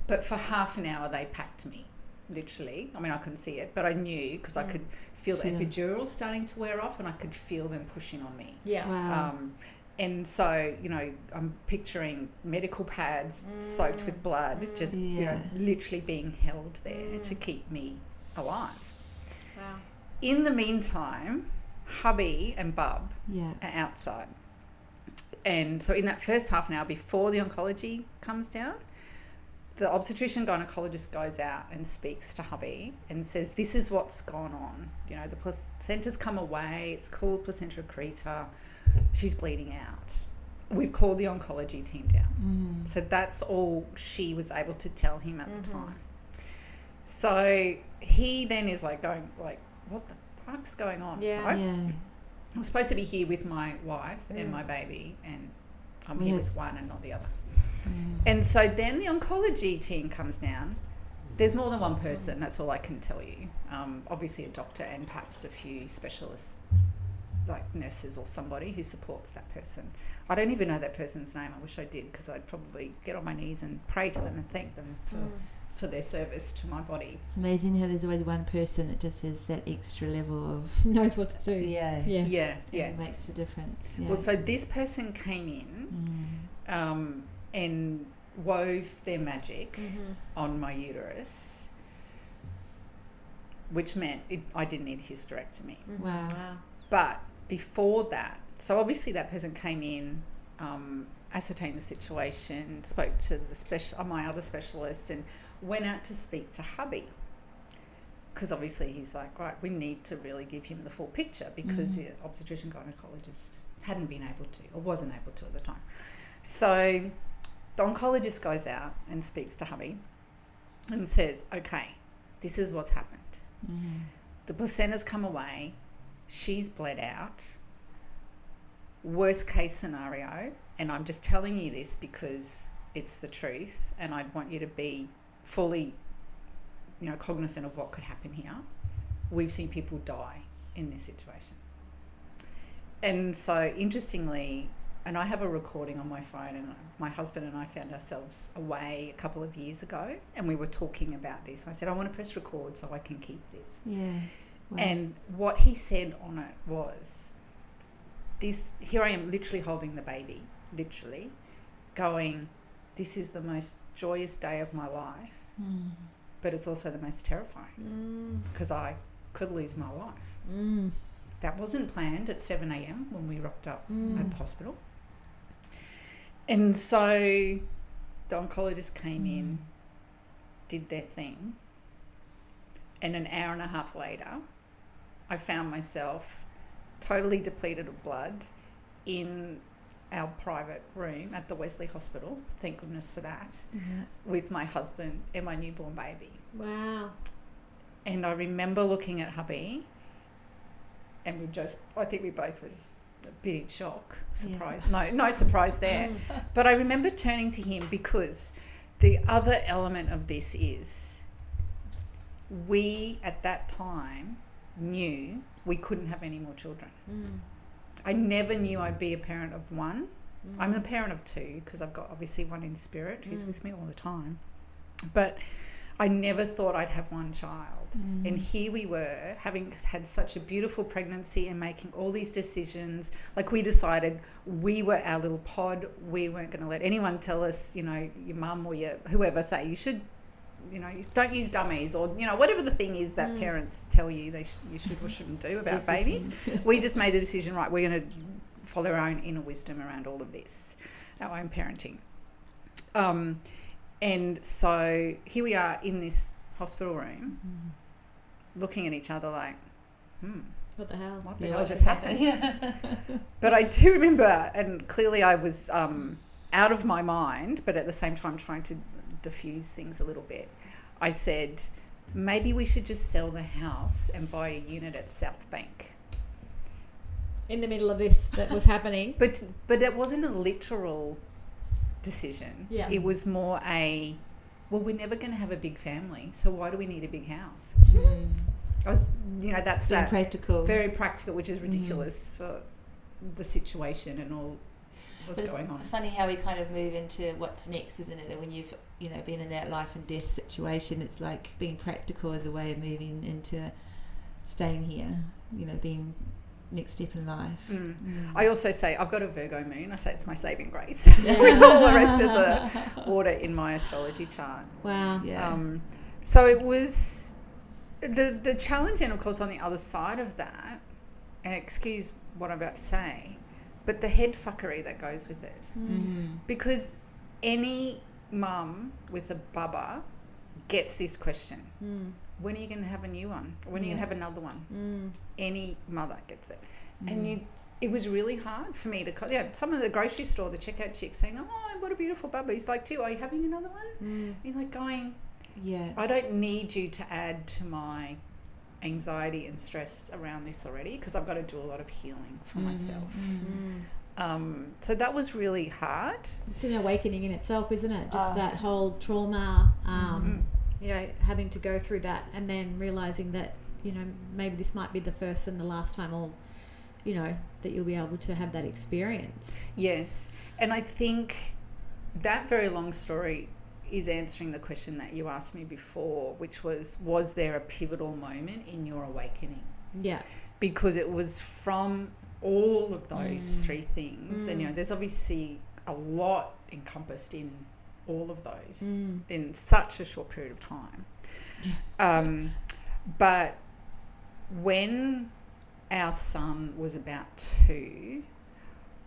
But for half an hour they packed me, literally. I mean, I couldn't see it, but I knew because I could feel the epidural starting to wear off and I could feel them pushing on me. Yeah. Wow. And so, you know, I'm picturing medical pads soaked with blood, just, you know, literally being held there to keep me alive. Wow. In the meantime, hubby and bub Yeah. are outside. And so in that first half an hour before the oncology comes down, the obstetrician gynecologist goes out and speaks to hubby and says, this is what's gone on. You know, the placenta's come away. It's called placenta accreta. She's bleeding out. We've called the oncology team down. So that's all she was able to tell him at the time. So he then is like going like, what the fuck's going on? Yeah. Right? Yeah. I'm supposed to be here with my wife and my baby, and I'm here with one and not the other. And so then the oncology team comes down. There's more than one person, that's all I can tell you. Obviously a doctor and perhaps a few specialists, like nurses or somebody who supports that person. I don't even know that person's name. I wish I did, because I'd probably get on my knees and pray to them and thank them for their service to my body. It's amazing how there's always one person that just has that extra level of Knows what to do. yeah. Yeah. It makes the difference. Yeah. Well, so this person came in and wove their magic on my uterus, which meant I didn't need a hysterectomy. Wow. Wow. But before that, so obviously that person came in, ascertained the situation, spoke to my other specialist, and went out to speak to hubby. Because obviously he's like, right, we need to really give him the full picture, because the obstetrician gynecologist hadn't been able to, or wasn't able to at the time. So the oncologist goes out and speaks to hubby and says, okay, this is what's happened. The placenta's come away. She's bled out. Worst case scenario, and I'm just telling you this because it's the truth, and I want you to be fully, you know, cognizant of what could happen here. We've seen people die in this situation. And so interestingly, and I have a recording on my phone, and my husband and I found ourselves away a couple of years ago, and we were talking about this. I said, I want to press record so I can keep this. Yeah. Wow. And what he said on it was, here I am literally holding the baby, literally, going, this is the most joyous day of my life, but it's also the most terrifying, because I could lose my life. That wasn't planned at 7 a.m. when we rocked up at the hospital. And so the oncologist came in, did their thing, and an hour and a half later, I found myself totally depleted of blood in our private room at the Wesley Hospital, thank goodness for that, with my husband and my newborn baby. Wow. And I remember looking at hubby, and I think we both were just a bit in shock, surprise. No surprise there. But I remember turning to him, because the other element of this is, we at that time knew we couldn't have any more children. I never knew I'd be a parent of one. I'm a parent of two, because I've got obviously one in spirit who's with me all the time. But I never thought I'd have one child. And here we were, having had such a beautiful pregnancy and making all these decisions. Like, we decided we were our little pod. We weren't going to let anyone tell us, you know, your mum or your whoever say, you should, you know, don't use dummies, or, you know, whatever the thing is that parents tell you you should or shouldn't do about babies. We just made the decision, right, we're going to follow our own inner wisdom around all of this, our own parenting. And so here we are in this hospital room, looking at each other like, What the hell? what the hell just happened? But I do remember, and clearly I was out out of my mind, but at the same time trying to diffuse things a little bit, I said, maybe we should just sell the house and buy a unit at South Bank. In the middle of this that was happening. But it wasn't a literal decision. Yeah. It was more well, we're never going to have a big family, so why do we need a big house? I was, that's Being that practical. very practical, which is ridiculous for the situation and all what's going on. It's funny how we kind of move into what's next, isn't it? And when you've been in that life and death situation, it's like being practical as a way of moving into staying here. Being next step in life. I also say I've got a Virgo moon. I say it's my saving grace with all the rest of the water in my astrology chart. Wow. Yeah. So it was the challenge, and of course on the other side of that, and excuse what I'm about to say, but the head fuckery that goes with it. Because any mum with a bubba gets this question. When are you going to have a new one? When are you going to have another one? Any mother gets it. And it was really hard for me to... some of the grocery store, the checkout chick saying, oh, what a beautiful bubba. He's like, too, are you having another one? He's like going, I don't need you to add to my anxiety and stress around this already, because I've got to do a lot of healing for myself. So that was really hard. It's an awakening in itself, isn't it? Just that whole trauma... having to go through that and then realising that, maybe this might be the first and the last time that you'll be able to have that experience. Yes. And I think that very long story is answering the question that you asked me before, which was there a pivotal moment in your awakening? Yeah. Because it was from all of those three things. And, there's obviously a lot encompassed in all of those in such a short period of time. But when our son was about 2,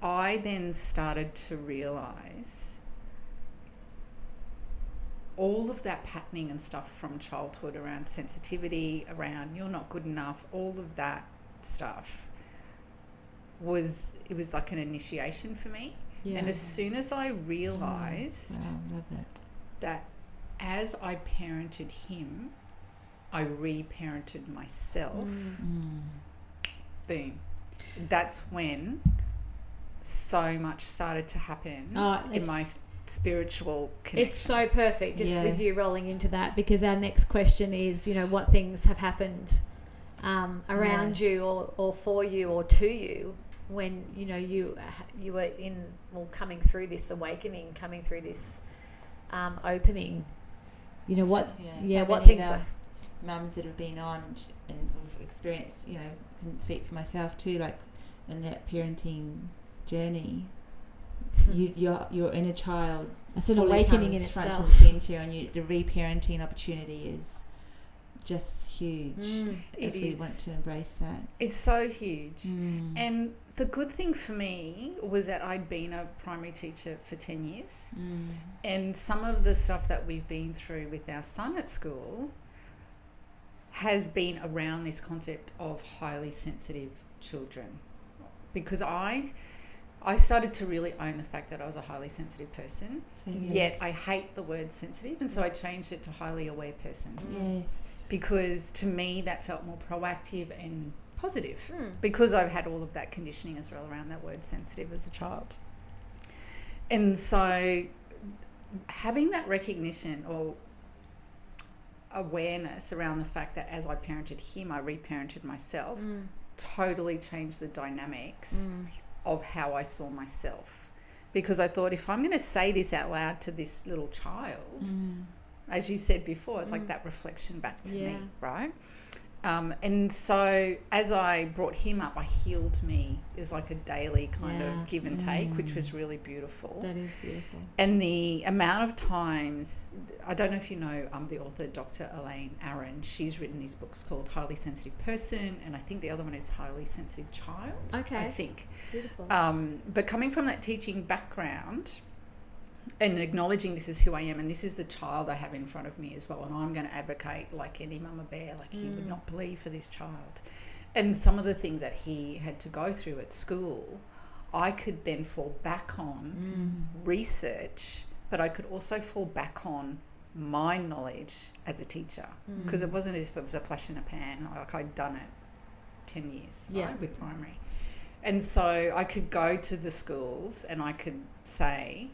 I then started to realise all of that patterning and stuff from childhood around sensitivity, around you're not good enough, all of that stuff was like an initiation for me. Yeah. And as soon as I realised love that as I parented him, I reparented myself, boom. That's when so much started to happen in my spiritual connection. It's so perfect just with you rolling into that, because our next question is, what things have happened around you or for you or to you when you were coming through this awakening, coming through this opening. What things were. Mums that have been on and have experienced, can speak for myself too, like in that parenting journey, your inner child. It's an awakening in front itself. and centre, and the reparenting opportunity is just huge. If we want to embrace that, it's so huge. And the good thing for me was that I'd been a primary teacher for 10 years, and some of the stuff that we've been through with our son at school has been around this concept of highly sensitive children, because I started to really own the fact that I was a highly sensitive person, yet I hate the word sensitive, and so I changed it to highly aware person. Yes. Because to me that felt more proactive and positive, because I've had all of that conditioning as well around that word sensitive as a child. And so having that recognition or awareness around the fact that as I parented him, I reparented myself, totally changed the dynamics of how I saw myself. Because I thought, if I'm going to say this out loud to this little child, as you said before, it's like that reflection back to me, right? And so as I brought him up, I healed me. It was like a daily kind of give and take, which was really beautiful. That is beautiful. And the amount of times, I don't know if you know the author, Dr. Elaine Aron. She's written these books called Highly Sensitive Person, and I think the other one is Highly Sensitive Child. Okay. I think. Beautiful. But coming from that teaching background and acknowledging this is who I am and this is the child I have in front of me as well, and I'm going to advocate like any mama bear, like you would not believe, for this child. And some of the things that he had to go through at school, I could then fall back on research, but I could also fall back on my knowledge as a teacher, because it wasn't as if it was a flash in a pan. Like, I'd done it 10 years right, with primary. And so I could go to the schools and I could say,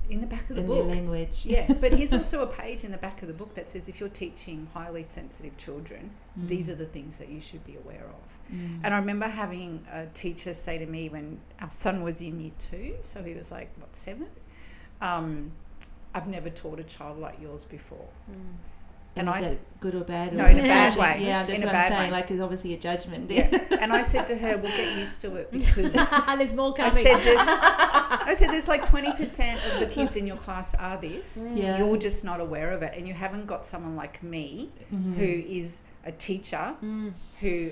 in the back of the book, your language. Yeah, but here's also a page in the back of the book that says, if you're teaching highly sensitive children, these are the things that you should be aware of. And I remember having a teacher say to me when our son was in year 2, so he was like, 7? I've never taught a child like yours before. And is that good or bad? No, in a bad way. Yeah, that's in what a I'm bad saying. way. Like, it's obviously a judgment. Yeah. And I said to her, we'll get used to it, because There's more coming. I said there's like 20% of the kids in your class are this. Yeah. You're just not aware of it, and you haven't got someone like me who is a teacher, who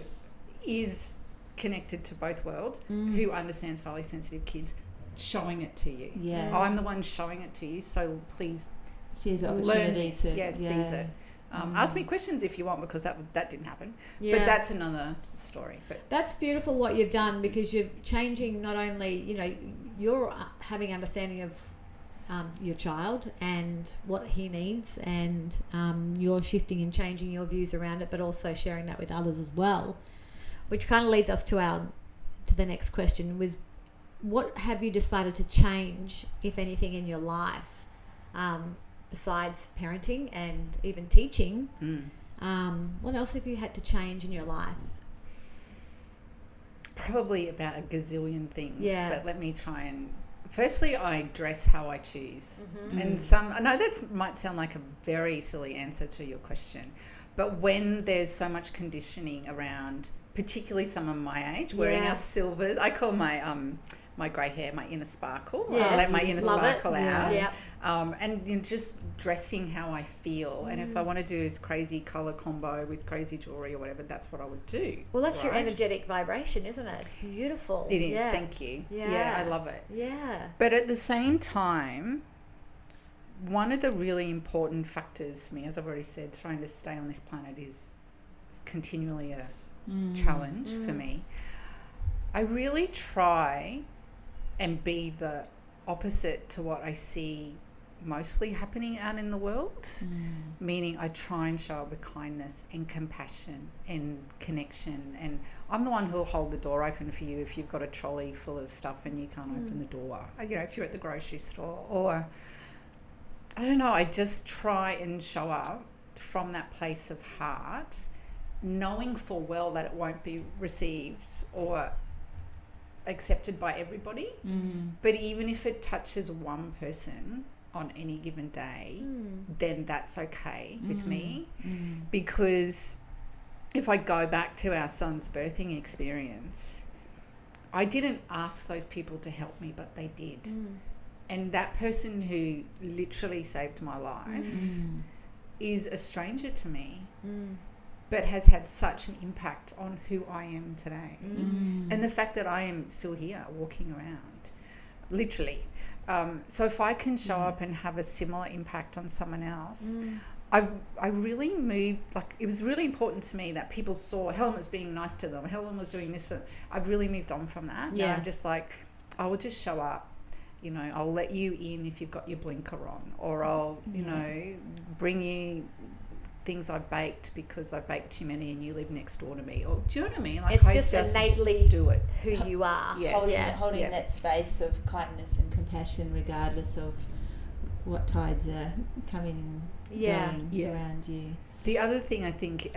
is connected to both worlds, who understands highly sensitive kids, showing it to you. Yeah. I'm the one showing it to you, so please Sees learn opportunity this. to Seize it. Ask me questions if you want, because that didn't happen. Yeah. But that's another story. But That's beautiful what you've done, because you're changing not only, you're having understanding of your child and what he needs, and you're shifting and changing your views around it, but also sharing that with others as well, which kind of leads us to the next question, was what have you decided to change, if anything, in your life, besides parenting and even teaching? What else have you had to change in your life? probably about a gazillion things. Yeah. But let me try and... Firstly, I dress how I choose. And I know that might sound like a very silly answer to your question, but when there's so much conditioning around, particularly someone my age, wearing our silvers, I call my my grey hair my inner sparkle. Yes. I let my inner Love sparkle it. out. Yeah. And just dressing how I feel. And if I want to do this crazy colour combo with crazy jewellery or whatever, that's what I would do. Well, that's your right? energetic vibration, isn't it? It's beautiful. It is, Yeah. thank you. Yeah. Yeah, I love it. Yeah. But at the same time, one of the really important factors for me, as I've already said, trying to stay on this planet is continually a challenge for me. I really try and be the opposite to what I see mostly happening out in the world, meaning I try and show up with kindness and compassion and connection, and I'm the one who'll hold the door open for you if you've got a trolley full of stuff and you can't open the door, you know, if you're at the grocery store, or I don't know, I just try and show up from that place of heart, knowing full well that it won't be received or accepted by everybody, but even if it touches one person on any given day, then that's okay with me, because if I go back to our son's birthing experience, I didn't ask those people to help me, but they did, and that person who literally saved my life is a stranger to me, but has had such an impact on who I am today. And the fact that I am still here walking around, literally. So if I can show up and have a similar impact on someone else, I really moved, like it was really important to me that people saw Helen was being nice to them, Helen was doing this for them. I've really moved on from that. Yeah. And I'm just like, I will just show up. You know, I'll let you in if you've got your blinker on, or I'll, you know, bring you things I baked because I baked too many and you live next door to me, or do you know what I mean? Like, It's I just innately do it. who you are. Yes. Holding Yeah. that space of kindness and compassion regardless of what tides are coming and going around you. The other thing I think,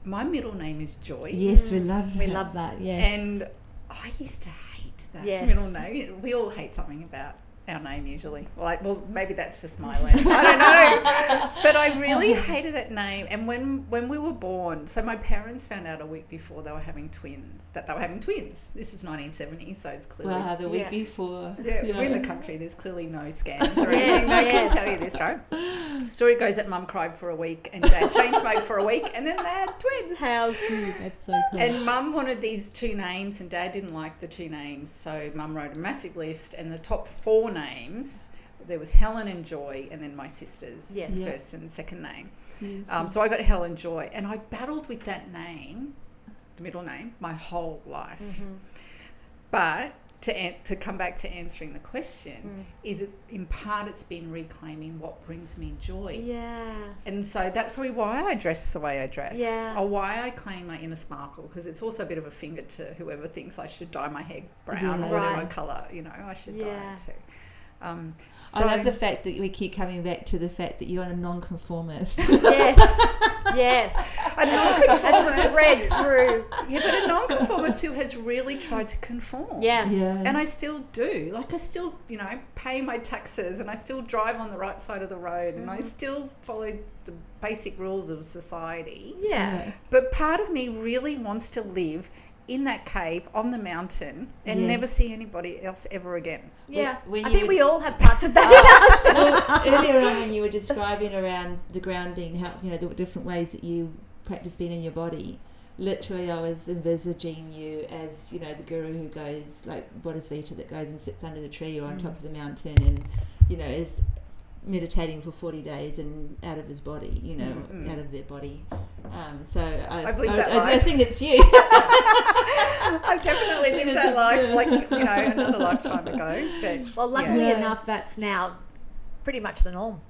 my middle name is Joy. Yes, we love that. We love that, yes. And I used to hate that Yes. middle name. We all hate something about our name usually. Well, maybe that's just my name. I don't know. But I really hated that name. And when we were born, so my parents found out a week before they were having twins, that they were having twins. This is 1970, so it's clearly... Wow, the week before. Yeah, you we're in know. the country. There's clearly no scans or Yes, anything. They couldn't yes. tell you this, right? Story goes that Mum cried for a week and Dad chain smoked for a week, and then they had twins. How cute. That's so cool. And Mum wanted these 2 names and Dad didn't like the 2 names, so Mum wrote a massive list, and the top 4 names, there was Helen and Joy, and then my sister's first and second name. So I got Helen Joy, and I battled with that name, the middle name, my whole life. But to come back to answering the question, is it in part it's been reclaiming what brings me joy. Yeah. And so that's probably why I dress the way I dress. Yeah. Or why I claim my inner sparkle, because it's also a bit of a finger to whoever thinks I should dye my hair brown or whatever Right. colour, I should dye it too. I love the fact that we keep coming back to the fact that you're a non-conformist. Yes. A non-conformist. Thread through. Yeah, but a non-conformist who has really tried to conform. Yeah. And I still do. Like, I still, pay my taxes, and I still drive on the right side of the road, and I still follow the basic rules of society. Yeah. But part of me really wants to live in that cave on the mountain and never see anybody else ever again. Yeah. When I you think we all have parts of that. well, earlier on when you were describing around the grounding, how the different ways that you practice being in your body, literally I was envisaging you as the guru who goes, like Bodhisattva, that goes and sits under the tree or on top of the mountain and is meditating for 40 days and out of his body, out of their body. So I believe that life. I think it's you. I've definitely lived that life, like, another lifetime ago. But, Well, luckily enough, that's now pretty much the norm.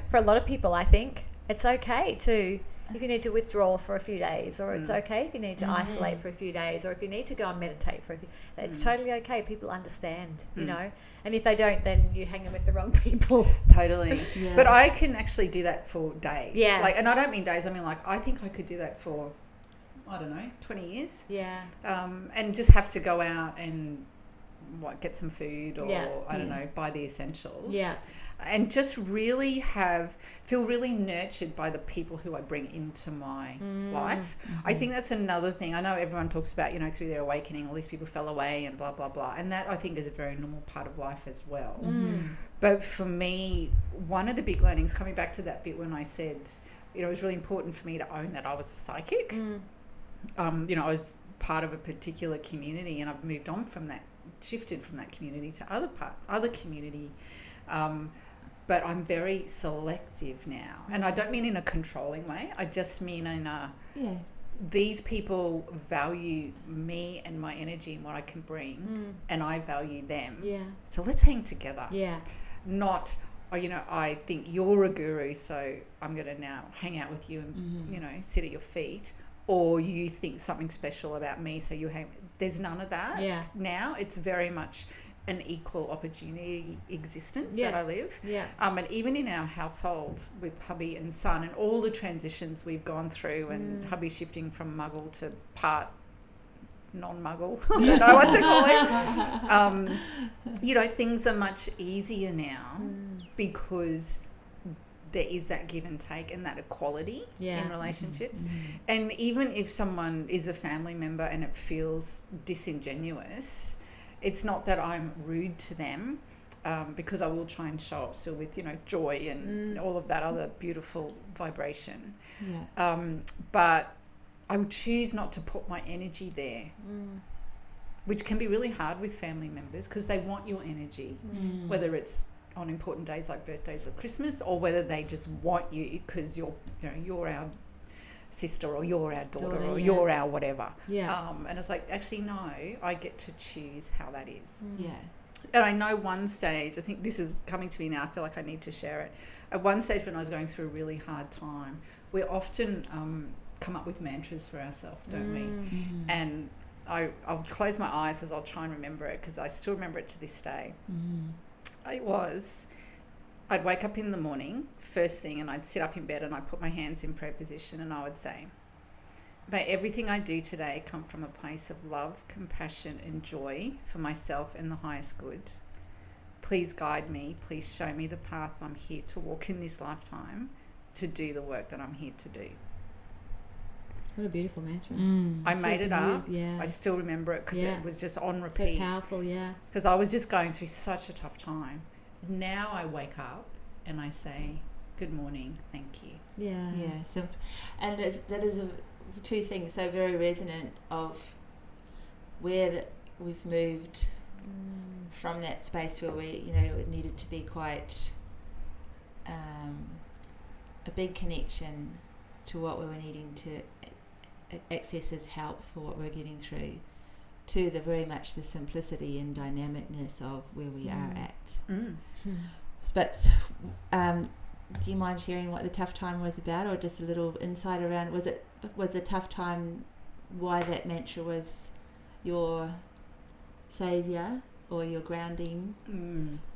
For a lot of people, I think it's okay to, if you need to withdraw for a few days, or it's okay if you need to isolate for a few days, or if you need to go and meditate for a few, it's totally okay. People understand, and if they don't, then you're hanging with the wrong people. Totally. Yeah. But I can actually do that for days. Yeah. And I don't mean days, I mean, I think I could do that for, 20 years. Yeah. And just have to go out and get some food or buy the essentials. Yeah. And just really feel really nurtured by the people who I bring into my life. I think that's another thing. I know everyone talks about, through their awakening, all these people fell away and blah, blah, blah. And that, I think, is a very normal part of life as well. But for me, one of the big learnings, coming back to that bit when I said, it was really important for me to own that I was a psychic. I was part of a particular community, and I've moved on from that, shifted from that community to other community. But I'm very selective now, and I don't mean in a controlling way. I just mean in a these people value me and my energy and what I can bring, and I value them. Yeah. So let's hang together. Yeah. Not, I think you're a guru, so I'm going to now hang out with you and sit at your feet. Or you think something special about me, so you hang. There's none of that. Yeah. Now it's very much an equal opportunity existence that I live. Yeah. And even in our household with hubby and son and all the transitions we've gone through, and hubby shifting from muggle to part non-muggle, I don't know what to call it. Things are much easier now because there is that give and take and that equality in relationships. And even if someone is a family member and it feels disingenuous, it's not that I'm rude to them, because I will try and show up still with, joy and all of that other beautiful vibration. Yeah. But I would choose not to put my energy there, which can be really hard with family members because they want your energy, whether it's on important days like birthdays or Christmas, or whether they just want you because you're our sister, or you're our daughter, or you're our whatever. Yeah. And it's like, actually, no, I get to choose how that is. Yeah. And I know one stage, I think this is coming to me now, I feel like I need to share it. At one stage when I was going through a really hard time, we often come up with mantras for ourselves, don't we? And I'll close my eyes as I'll try and remember it, because I still remember it to this day. I'd wake up in the morning, first thing, and I'd sit up in bed and I'd put my hands in prayer position, and I would say, may everything I do today come from a place of love, compassion and joy for myself and the highest good. Please guide me. Please show me the path I'm here to walk in this lifetime to do the work that I'm here to do. What a beautiful mantra. I made it up. Yeah. I still remember it because it was just on repeat. So powerful, yeah. Because I was just going through such a tough time. Now I wake up and I say, good morning, thank you. Yeah. Yeah. So, and that is two things so very resonant of where we've moved from that space where we, it needed to be quite a big connection to what we were needing to access as help for what we were getting through, to the very much the simplicity and dynamicness of where we are at. But do you mind sharing what the tough time was about, or just a little insight around? Was a tough time why that mantra was your saviour or your grounding?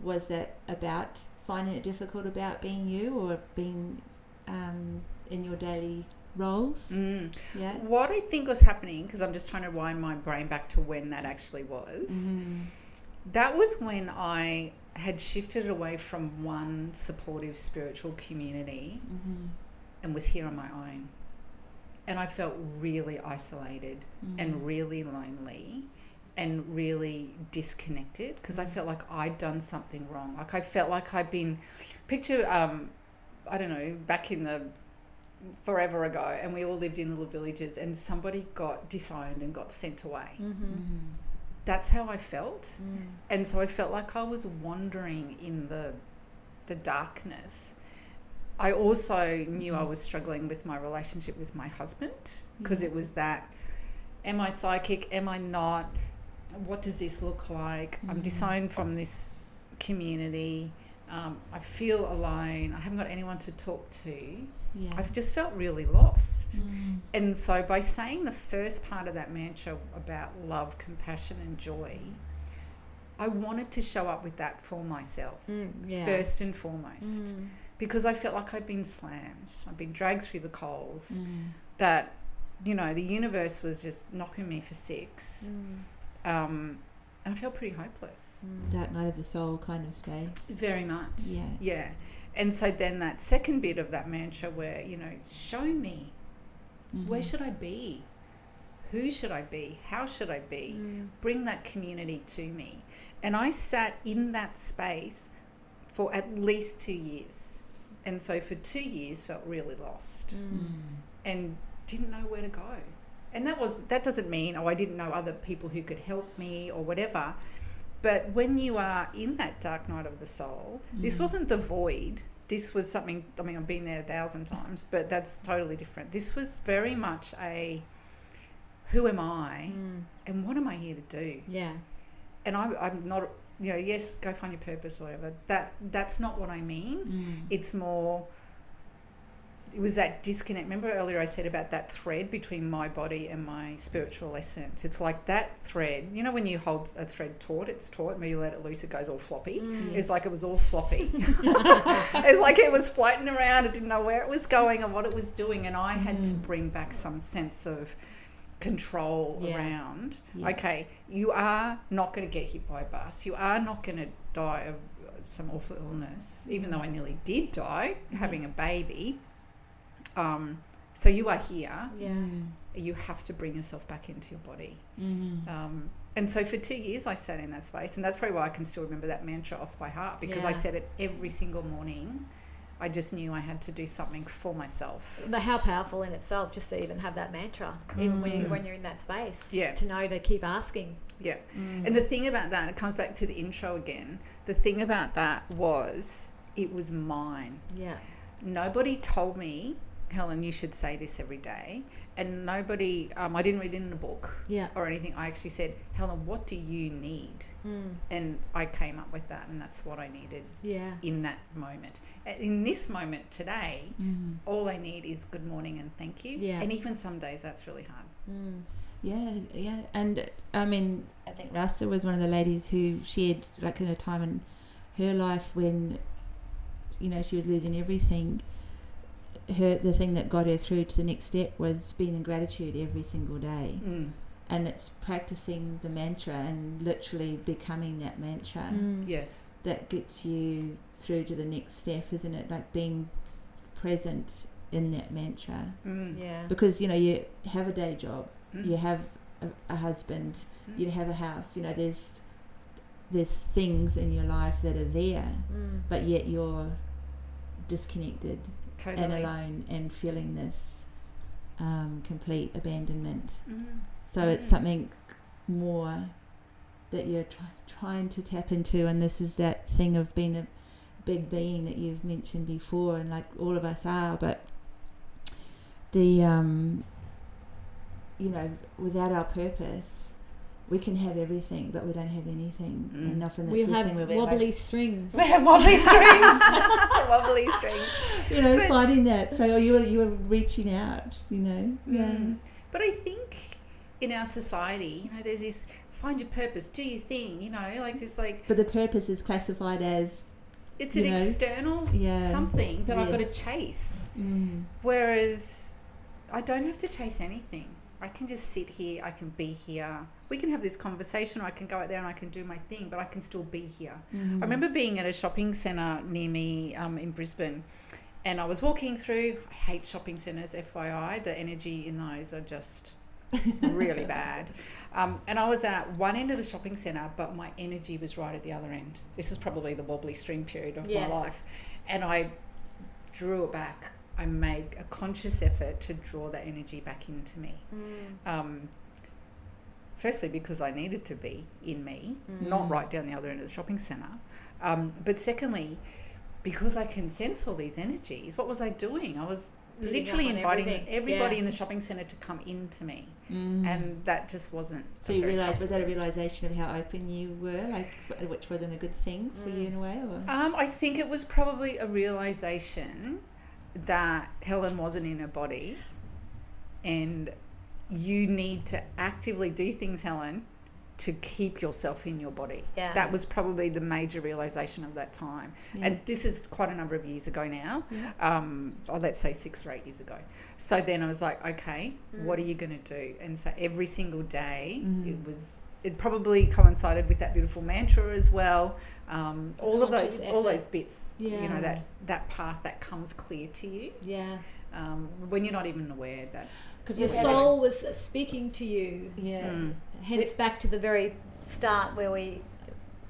Was that about finding it difficult about being you, or being in your daily roles? Yeah. What I think was happening, because I'm just trying to wind my brain back to when that actually was, that was when I had shifted away from one supportive spiritual community and was here on my own. And I felt really isolated and really lonely and really disconnected, because I felt like I'd done something wrong. Like I felt like I'd been, picture, I don't know, back in the forever ago, and we all lived in little villages, and somebody got disowned and got sent away. That's how I felt. And so I felt like I was wandering in the darkness. I also knew I was struggling with my relationship with my husband, because it was that, am I psychic? Am I not? What does this look like? I'm disowned from this community. I feel alone. I haven't got anyone to talk to. I've just felt really lost. And so by saying the first part of that mantra about love, compassion and joy, I wanted to show up with that for myself, first and foremost, because I felt like I'd been slammed. I'd been dragged through the coals, that, you know, the universe was just knocking me for six. And I felt pretty hopeless. Dark night of the soul kind of space. Very much. Yeah. And so then that second bit of that mantra where, you know, show me, where should I be? Who should I be? How should I be? Bring that community to me. And I sat in that space for at least 2 years. And so for 2 years felt really lost and didn't know where to go. And that doesn't mean, I didn't know other people who could help me or whatever. But when you are in that dark night of the soul, this wasn't the void. This was something, I mean, I've been there 1,000 times, but that's totally different. This was very much a, who am I and what am I here to do? Yeah. And I'm not, you know, yes, go find your purpose or whatever. That's not what I mean. It's more, it was that disconnect. Remember earlier I said about that thread between my body and my spiritual essence. It's like that thread. You know when you hold a thread taut, it's taut, when you let it loose, it goes all floppy. It's like it was all floppy. It's like it was floating around. I didn't know where it was going or what it was doing. And I had to bring back some sense of control around. Okay, you are not going to get hit by a bus. You are not going to die of some awful illness, even though I nearly did die having a baby. So you are here. You have to bring yourself back into your body. And so for 2 years I sat in that space, and that's probably why I can still remember that mantra off by heart, because I said it every single morning. I just knew I had to do something for myself. But how powerful in itself just to even have that mantra, even when you're in that space, to know to keep asking. And the thing about that, it comes back to the intro again, the thing about that was it was mine. Nobody told me, Helen, you should say this every day. And nobody, I didn't read it in a book or anything. I actually said, Helen, what do you need? And I came up with that, and that's what I needed in that moment. In this moment today, all I need is good morning and thank you. And even some days that's really hard. Yeah. And I mean, I think Rasta was one of the ladies who shared, like, in a time in her life when, you know, she was losing everything. The thing that got her through to the next step was being in gratitude every single day. And it's practicing the mantra and literally becoming that mantra. Yes. That gets you through to the next step, isn't it? Like being present in that mantra. Because, you know, you have a day job, you have a husband, you have a house, you know, there's things in your life that are there, but yet you're disconnected and alone and feeling this complete abandonment. So it's something more that you're trying to tap into, and this is that thing of being a big being that you've mentioned before, and like all of us are, but the you know, without our purpose, we can have everything, but we don't have anything. And often that's We the have thing where we're wobbly most- strings. We have wobbly strings. Wobbly strings. you know, But- finding that. So you were reaching out, you know. Yeah. But I think in our society, you know, there's this find your purpose, do your thing, you know, like there's like But the purpose is classified as it's you an know, external something that I've got to chase. Whereas I don't have to chase anything. I can just sit here, I can be here. We can have this conversation, or I can go out there and I can do my thing, but I can still be here. I remember being at a shopping centre near me in Brisbane, and I was walking through. I hate shopping centres, FYI. The energy in those are just really bad. And I was at one end of the shopping centre, but my energy was right at the other end. This is probably the wobbly string period of my life. And I drew it back. I made a conscious effort to draw that energy back into me. Firstly, because I needed to be in me, not right down the other end of the shopping centre. But secondly, because I can sense all these energies, what was I doing? I was literally inviting everybody in the shopping centre to come into me. And that just wasn't. So you realised, was that a realisation of how open you were, like, which wasn't a good thing for you in a way? Or? I think it was probably a realisation that Helen wasn't in her body, and you need to actively do things, Helen, to keep yourself in your body. Yeah. That was probably the major realisation of that time. And this is quite a number of years ago now. Or let's say 6 or 8 years ago. So then I was like, okay, what are you going to do? And so every single day it probably coincided with that beautiful mantra as well. All those bits, you know, that path that comes clear to you. Yeah. When you're not even aware that. Because your soul was speaking to you. Yeah. Hence back to the very start where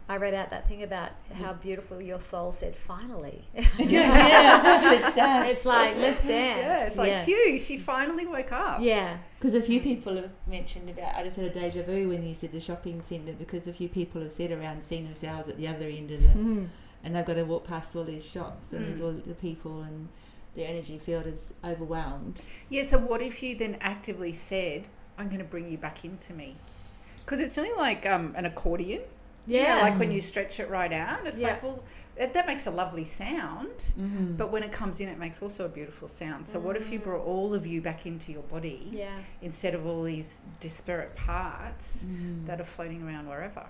I read out that thing about how beautiful your soul said, finally. Let's dance. It's like, let's dance. Yeah, it's like, phew, she finally woke up. Yeah. Because a few people have mentioned about, I just had a deja vu when you said the shopping centre, because a few people have said around seeing themselves at the other end of the, and they've got to walk past all these shops and there's all the people and their energy field is overwhelmed. Yeah, so what if you then actively said, I'm going to bring you back into me? Because it's something like an accordion. Yeah. You know, like when you stretch it right out, it's like, well, that makes a lovely sound, but when it comes in, it makes also a beautiful sound. So what if you brought all of you back into your body instead of all these disparate parts that are floating around wherever?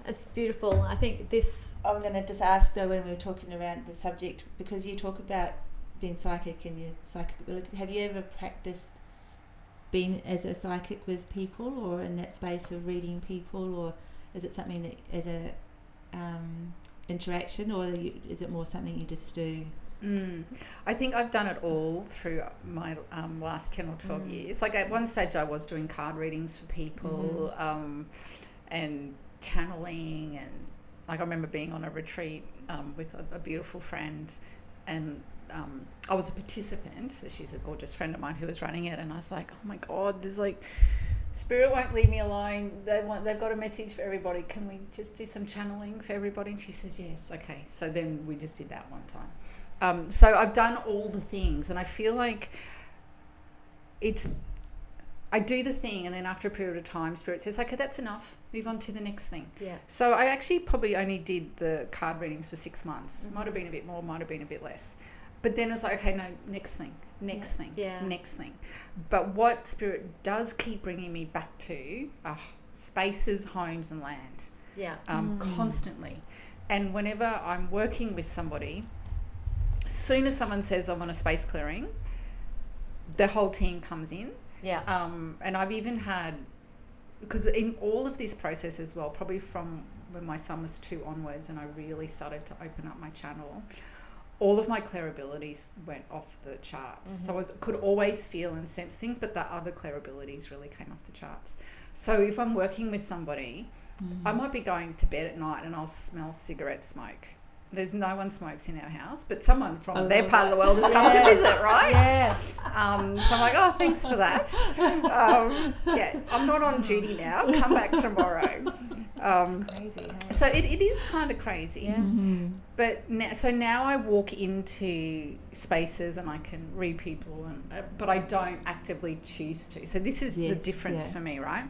It's beautiful. I think this... I'm going to just ask, though, when we were talking around the subject, because you talk about being psychic and your psychic ability, have you ever practiced being as a psychic with people, or in that space of reading people, or is it something that as a interaction, or is it more something you just do? I think I've done it all through my last 10 or 12 years. Like at one stage I was doing card readings for people and channeling, and like I remember being on a retreat with a beautiful friend, and I was a participant. She's a gorgeous friend of mine who was running it, and I was like, oh my God, there's like, Spirit won't leave me alone. They've got a message for everybody. Can we just do some channeling for everybody? And she says, yes. Okay. So then we just did that one time. So I've done all the things, and I feel like I do the thing, and then after a period of time, Spirit says, okay, that's enough. Move on to the next thing. Yeah. So I actually probably only did the card readings for 6 months. Might have been a bit more, might have been a bit less. But then it was like, okay, no, next thing. Next thing. But what Spirit does keep bringing me back to are spaces, homes and land. Yeah. Constantly. And whenever I'm working with somebody, as soon as someone says I want a space clearing, the whole team comes in. Yeah. And I've even had, because in all of this process as well, probably from when my son was 2 onwards and I really started to open up my channel, all of my clair abilities went off the charts. So I could always feel and sense things, but the other clair abilities really came off the charts. So if I'm working with somebody, I might be going to bed at night and I'll smell cigarette smoke. There's no one smokes in our house, but someone from their part of the world has come to visit, right? Yes. So I'm like, oh, thanks for that. I'm not on duty now. Come back tomorrow. It's crazy. Huh? So it is kind of crazy. Yeah. But now I walk into spaces and I can read people, but I don't actively choose to. So this is the difference for me, right?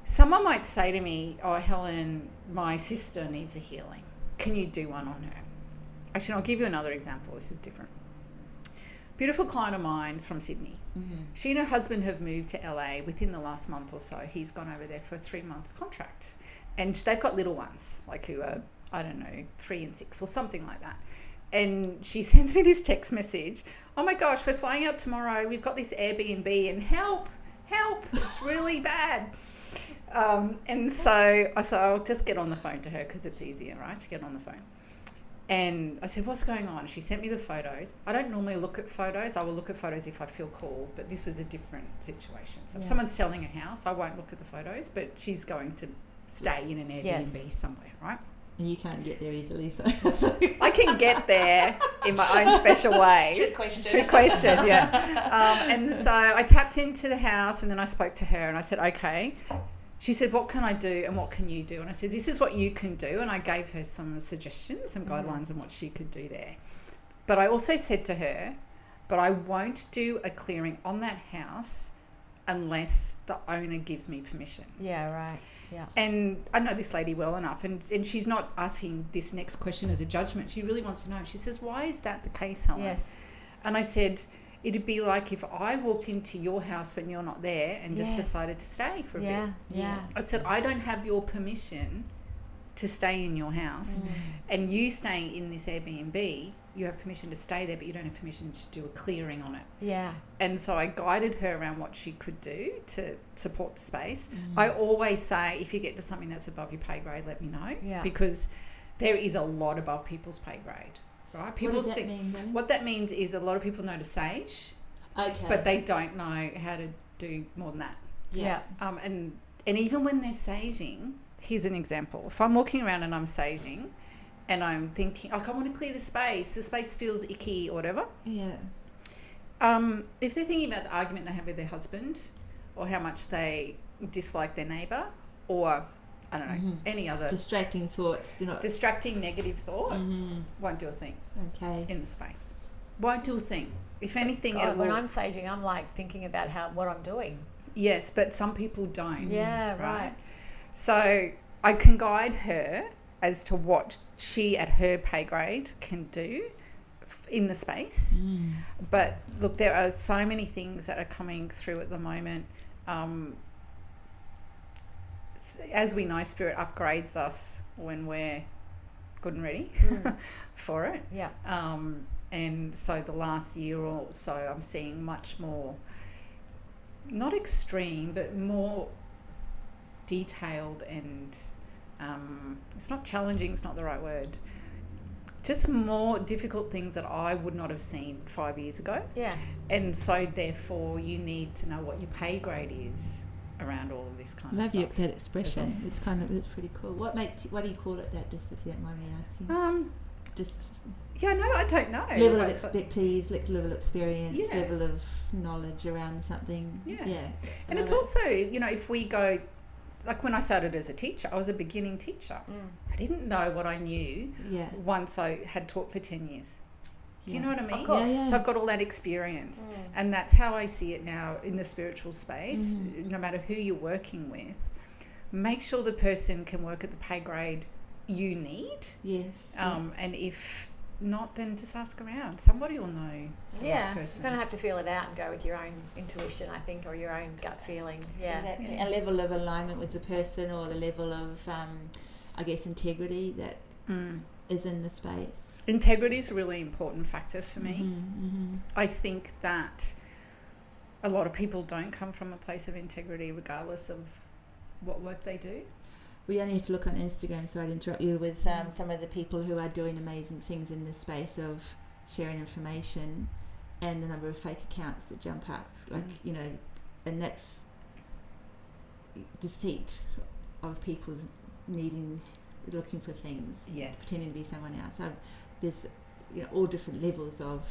someone might say to me, oh, Helen, my sister needs a healing. Can you do one on her? Actually, I'll give you another example. This is different. Beautiful client of mine's from Sydney. She and her husband have moved to LA within the last month or so. He's gone over there for a 3-month contract. And they've got little ones, like who are, I don't know, 3 and 6 or something like that. And she sends me this text message. Oh my gosh, we're flying out tomorrow. We've got this Airbnb and help, it's really bad. And so I said, I'll just get on the phone to her because it's easier, right, to get on the phone. And I said, what's going on? She sent me the photos. I don't normally look at photos. I will look at photos if I feel called, but this was a different situation. So if someone's selling a house, I won't look at the photos, but she's going to stay in an Airbnb somewhere, right? And you can't get there easily, so I can get there in my own special way. Trick question. Trick question, yeah. And so I tapped into the house and then I spoke to her and I said, okay. She said, what can I do and what can you do? And I said, this is what you can do. And I gave her some suggestions, some guidelines on what she could do there. But I also said to her, but I won't do a clearing on that house unless the owner gives me permission. Yeah, right. Yeah. And I know this lady well enough, and she's not asking this next question as a judgment. She really wants to know. She says, why is that the case, Helen? Yes. And I said, it'd be like if I walked into your house when you're not there and just decided to stay for a bit. Yeah. I said, I don't have your permission to stay in your house. And you staying in this Airbnb, you have permission to stay there, but you don't have permission to do a clearing on it. Yeah. And so I guided her around what she could do to support the space. I always say, if you get to something that's above your pay grade, let me know. Yeah. Because there is a lot above people's pay grade. Right? People what does that mean, Helen? What that means is a lot of people know to sage, but they don't know how to do more than that. Yeah. And even when they're saging, here's an example. If I'm walking around and I'm saging and I'm thinking, like, I want to clear the space feels icky or whatever. Yeah. If they're thinking about the argument they have with their husband or how much they dislike their neighbour or, I don't know, any other distracting thoughts, distracting negative thought, won't do a thing. Okay. In the space. Won't do a thing. If anything, God, it will. when I'm saging, I'm like thinking about what I'm doing. Yes, but some people don't. Yeah, right. So I can guide her as to what she at her pay grade can do in the space. But look, there are so many things that are coming through at the moment. As we know, Spirit upgrades us when we're good and ready for it. Yeah. And so the last year or so, I'm seeing much more, not extreme, but more detailed and it's not challenging, it's not the right word, just more difficult things that I would not have seen 5 years ago. Yeah. And so therefore you need to know what your pay grade is around all of this kind of stuff. Love that expression. It's pretty cool. What do you call it that, just if you don't mind me asking? I don't know. Level of expertise, level of experience, Yeah. level of knowledge around something. Yeah. And it's also, if we go, like when I started as a teacher, I was a beginning teacher. I didn't know what I knew once I had taught for 10 years. Do you know what I mean? Of course. So I've got all that experience. And that's how I see it now in the spiritual space. No matter who you're working with, make sure the person can work at the pay grade you need. Yes. And if not, then just ask around. Somebody will know the right person. You're going to have to feel it out and go with your own intuition, I think, or your own gut feeling. Yeah. Exactly. A level of alignment with the person, or the level of, integrity that is in the space. Integrity is a really important factor for me. I think that a lot of people don't come from a place of integrity regardless of what work they do. We only have to look on Instagram, so I'd interrupt you, with some of the people who are doing amazing things in the space of sharing information, and the number of fake accounts that jump up, and that's deceit of people's looking for things, pretending to be someone else. So there's all different levels of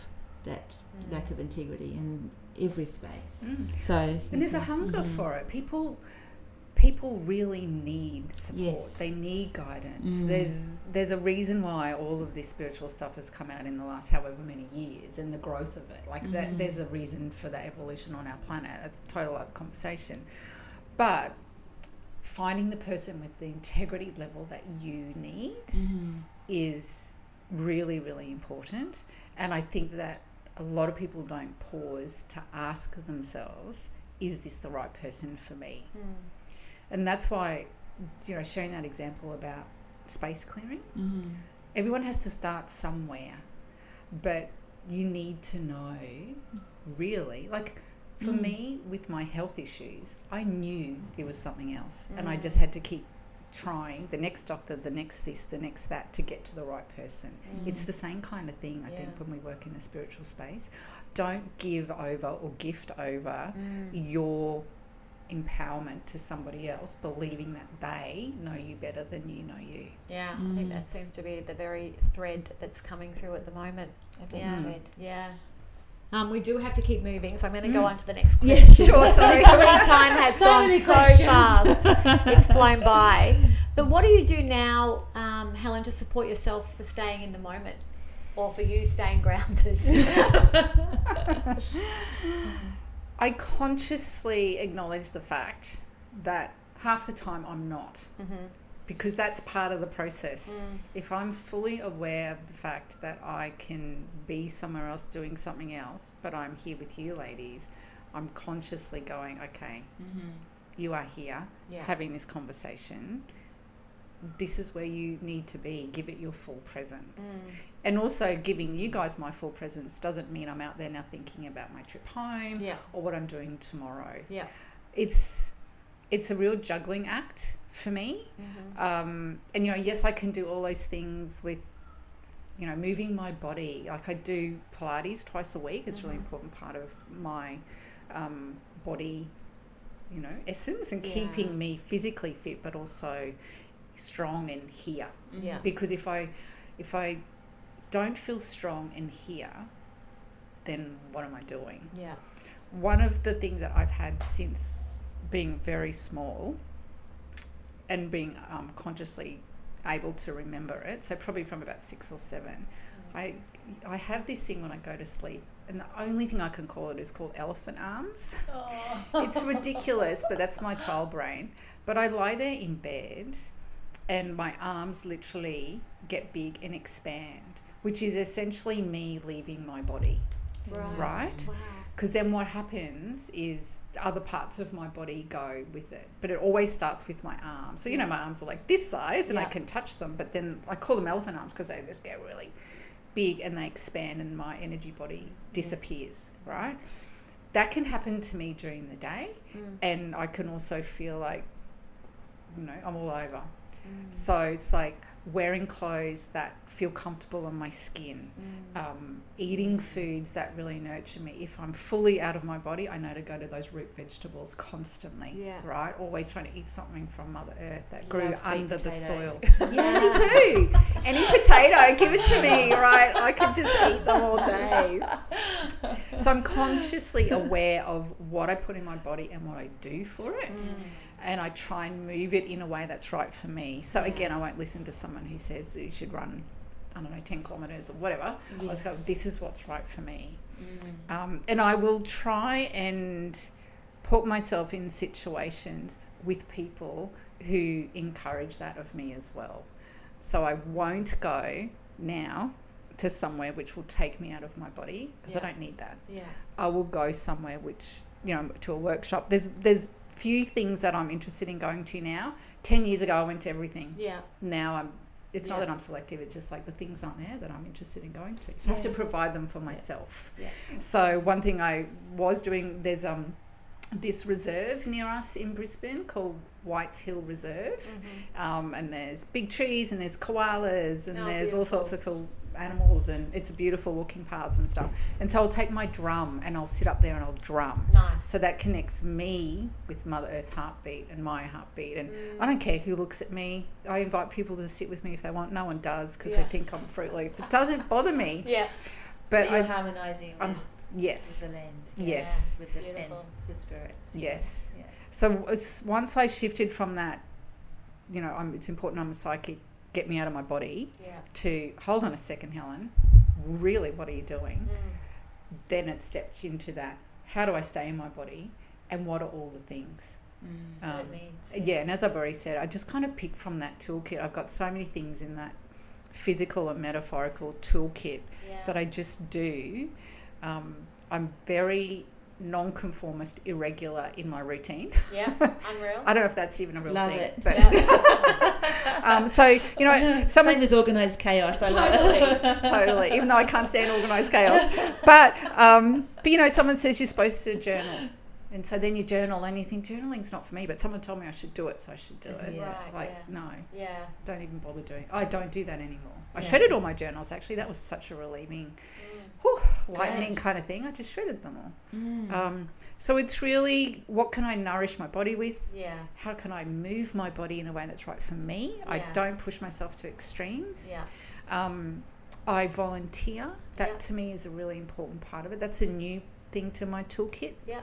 that lack of integrity in every space. So, and there's a hunger for it. People really need support. Yes. They need guidance. There's a reason why all of this spiritual stuff has come out in the last however many years, and the growth of it. That, there's a reason for the evolution on our planet. That's a total other conversation. But finding the person with the integrity level that you need is really, really important. And I think that a lot of people don't pause to ask themselves, is this the right person for me? And that's why, sharing that example about space clearing, everyone has to start somewhere, but you need to know really, like for me with my health issues, I knew there was something else and I just had to keep trying the next doctor, the next this, the next that, to get to the right person. It's the same kind of thing, I think, when we work in a spiritual space. Don't give over or gift over your empowerment to somebody else, believing that they know you better than you know you. Yeah, I think that seems to be the very thread that's coming through at the moment. Thread. Yeah. We do have to keep moving, so I'm going to go on to the next question. Sure, sorry. Time has gone so questions. fast. It's flown by. But what do you do now, Helen, to support yourself for staying in the moment, or for you staying grounded? I consciously acknowledge the fact that half the time I'm not, because that's part of the process. If I'm fully aware of the fact that I can be somewhere else doing something else, but I'm here with you ladies, I'm consciously going, okay, you are here having this conversation. This is where you need to be. Give it your full presence. And also giving you guys my full presence doesn't mean I'm out there now thinking about my trip home or what I'm doing tomorrow. It's a real juggling act for me. And, yes, I can do all those things with, moving my body. Like I do Pilates twice a week. It's a really important part of my body, essence, and keeping me physically fit, but also strong and here. Because if I don't feel strong and here, then what am I doing? One of the things that I've had since being very small and being consciously able to remember it, so probably from about 6 or 7, I have this thing when I go to sleep, and the only thing I can call it is called elephant arms. It's ridiculous, but that's my child brain. But I lie there in bed and my arms literally get big and expand, which is essentially me leaving my body, right? Wow. Because then what happens is other parts of my body go with it, but it always starts with my arms. So, my arms are like this size and I can touch them, but then I call them elephant arms because they just get really big and they expand and my energy body disappears, right? That can happen to me during the day, and I can also feel like, I'm all over. So it's like wearing clothes that feel comfortable on my skin, eating foods that really nurture me. If I'm fully out of my body, I know to go to those root vegetables constantly, right? Always trying to eat something from Mother Earth that grew under the soil. Yeah, me too. Any potato, give it to me, right? I could just eat them all day. So I'm consciously aware of what I put in my body and what I do for it. And I try and move it in a way that's right for me. So again, I won't listen to someone who says you should run, 10 kilometres or whatever. I just go, this is what's right for me. And I will try and put myself in situations with people who encourage that of me as well. So I won't go now to somewhere which will take me out of my body, because I don't need that. I will go somewhere which, to a workshop. There's few things that I'm interested in going to now. 10 years ago I went to everything. Now it's not that I'm selective, it's just like the things aren't there that I'm interested in going to. So I have to provide them for myself. So one thing I was doing, there's this reserve near us in Brisbane called Whites Hill Reserve, and there's big trees and there's koalas and there's all sorts of cool animals, and it's beautiful walking paths and stuff. And so I'll take my drum and I'll sit up there and I'll drum. So that connects me with Mother Earth's heartbeat and my heartbeat. And I don't care who looks at me. I invite people to sit with me if they want. No one does, because they think I'm Fruit Loop. It doesn't bother me. But you're harmonising with yes, the land. Yes, with the essence, the spirits. Yes. So once I shifted from that, it's important I'm a psychic, get me out of my body, to hold on a second, Helen, really, what are you doing? Then it stepped into that, how do I stay in my body, and what are all the things? that it needs. Yeah, and as I've already said, I just kind of picked from that toolkit. I've got so many things in that physical and metaphorical toolkit that I just do. I'm very non-conformist, irregular in my routine. Yeah, unreal. I don't know if that's even a real Love thing. it. But so, you know, Same as organised chaos. I love it. Totally, even though I can't stand organised chaos. But you know, someone says you're supposed to journal. And so then you journal and you think journaling's not for me, but someone told me I should do it, so I should do it. Yeah. Right, No, Yeah. don't even bother doing it. I don't do that anymore. I shredded all my journals, actually. That was such a relieving, lightning kind of thing. I just shredded them all. So it's really, what can I nourish my body with? Yeah. How can I move my body in a way that's right for me? Yeah. I don't push myself to extremes. Yeah. I volunteer. That to me is a really important part of it. That's a new thing to my toolkit. Yeah.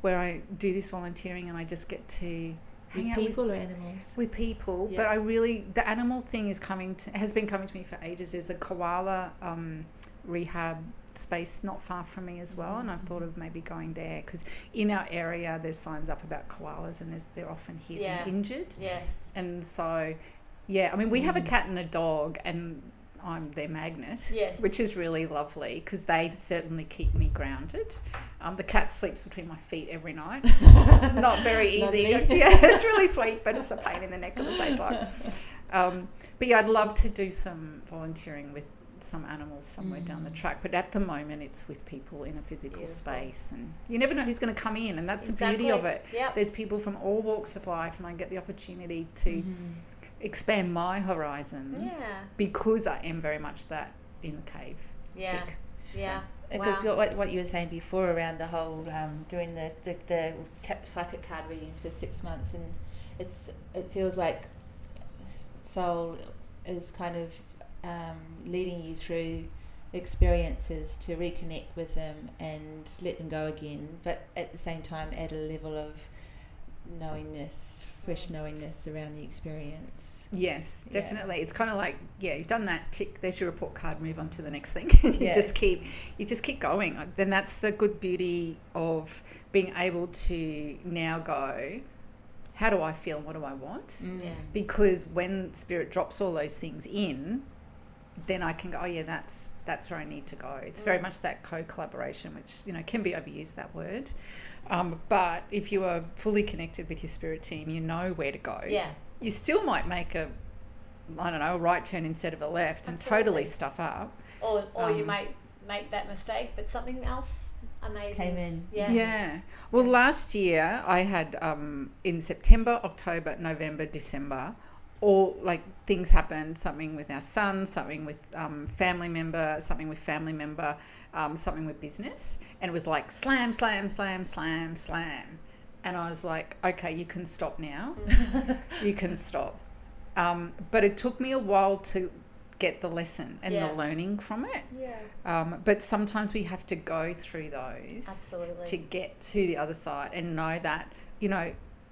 Where I do this volunteering and I just get to hang out people or animals? with people. But the animal thing has been coming to me for ages. There's a koala rehab space not far from me as well, and I've thought of maybe going there, because in our area there's signs up about koalas and they're often hit and injured. Yes. And so I mean, we have a cat and a dog, and I'm their magnet, which is really lovely because they certainly keep me grounded. The cat sleeps between my feet every night. Not very easy. Yeah, it's really sweet, but it's a pain in the neck at the same time. But yeah, I'd love to do some volunteering with some animals somewhere down the track, but at the moment it's with people in a physical space, and you never know who's going to come in, and that's the beauty of it. There's people from all walks of life, and I get the opportunity to expand my horizons because I am very much that in the cave chick. Yeah. Because what you were saying before around the whole doing the psychic card readings for 6 months, and it feels like soul is kind of leading you through experiences to reconnect with them and let them go again, but at the same time add a level of fresh knowingness around the experience. Yes, definitely. It's kind of like, you've done that, tick, there's your report card, move on to the next thing. You just keep going. Then that's the good beauty of being able to now go, how do I feel and what do I want? Because when spirit drops all those things in, then I can go, that's where I need to go. It's very much that co-collaboration, which, can be overused, that word. But if you are fully connected with your spirit team, you know where to go. Yeah. You still might make a right turn instead of a left and totally stuff up. Or you might make that mistake, but something else amazing came in. Yeah. Well, last year I had in September, October, November, December, all things happened. Something with our son, something with family member, something with family member, something with business, and it was like slam, slam, slam, slam, slam. And I was like, okay, you can stop now. You can stop. But it took me a while to get the lesson and the learning from it. Yeah. But sometimes we have to go through those Absolutely. to get to the other side and know that,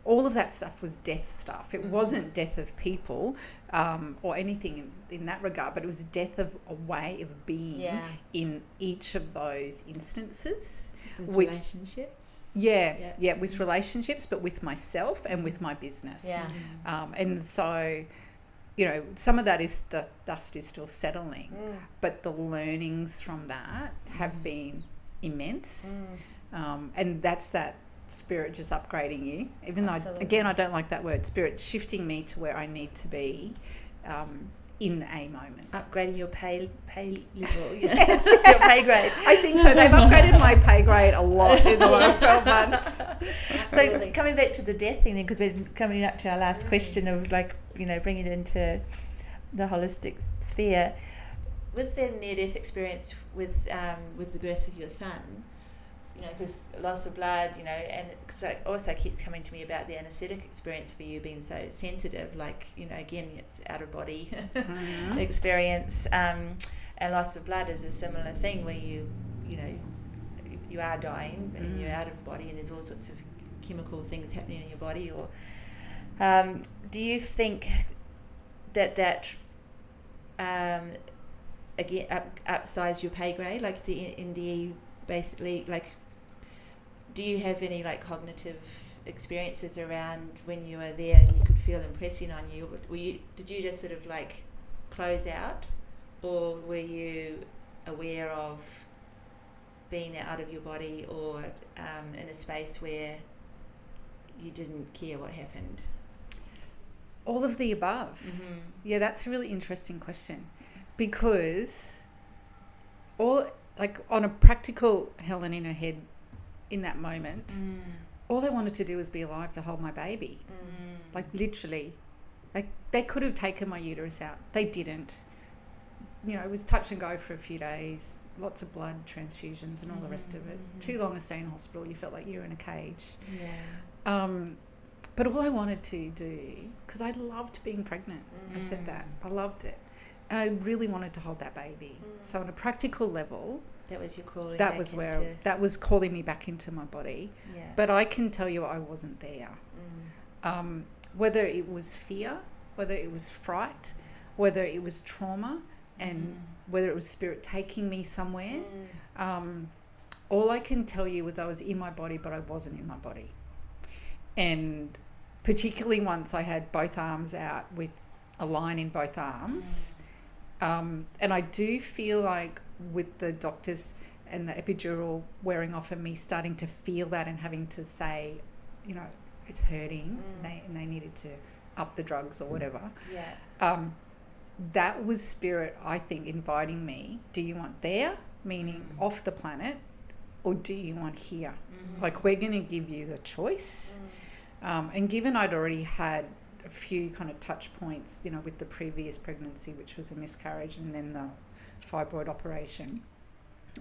all of that stuff was death stuff. It wasn't death of people or anything in that regard, but it was death of a way of being in each of those instances. With relationships? With relationships, but with myself and with my business. Yeah. And so, some of that is the dust is still settling, but the learnings from that have been immense. And that's that spirit just upgrading you, even though, again, I don't like that word, spirit shifting me to where I need to be in a moment. Upgrading your pay level, yes. Your pay grade. I think so. They've upgraded my pay grade a lot in the last 12 months. So coming back to the death thing then, because we're coming up to our last question of bringing it into the holistic sphere. With the near-death experience with the birth of your son, because loss of blood, and so it also keeps coming to me about the anaesthetic experience for you being so sensitive, again, it's out of body experience, and loss of blood is a similar thing where you are dying and you're out of body and there's all sorts of chemical things happening in your body. Or do you think that again upsize your pay grade, like the NDE basically, do you have any cognitive experiences around when you were there and you could feel them pressing on you? Did you just sort of like close out, or were you aware of being out of your body, or in a space where you didn't care what happened? All of the above. Mm-hmm. Yeah, that's a really interesting question, because on a practical Helen in her head in that moment, all I wanted to do was be alive to hold my baby. Like literally, like they could have taken my uterus out. They didn't. You know, it was touch and go for a few days, lots of blood transfusions and all the rest of it. Too long a stay in hospital, you felt like you were in a cage. Yeah. But all I wanted to do, because I loved being pregnant, I said that, I loved it. And I really wanted to hold that baby. So on a practical level, that was your calling. that was calling me back into my body. Yeah. But I can tell you I wasn't there. Whether it was fear, whether it was fright, whether it was trauma, and whether it was spirit taking me somewhere, all I can tell you was I was in my body, but I wasn't in my body. And particularly once I had both arms out with a line in both arms, and I do feel like with the doctors and the epidural wearing off and me starting to feel that and having to say, you know, it's hurting, and they needed to up the drugs or whatever. Yeah. That was spirit, I think, inviting me. Do you want there, meaning off the planet, or do you want here? Like, we're going to give you the choice. And given I'd already had a few kind of touch points, you know, with the previous pregnancy, which was a miscarriage, and then the fibroid operation,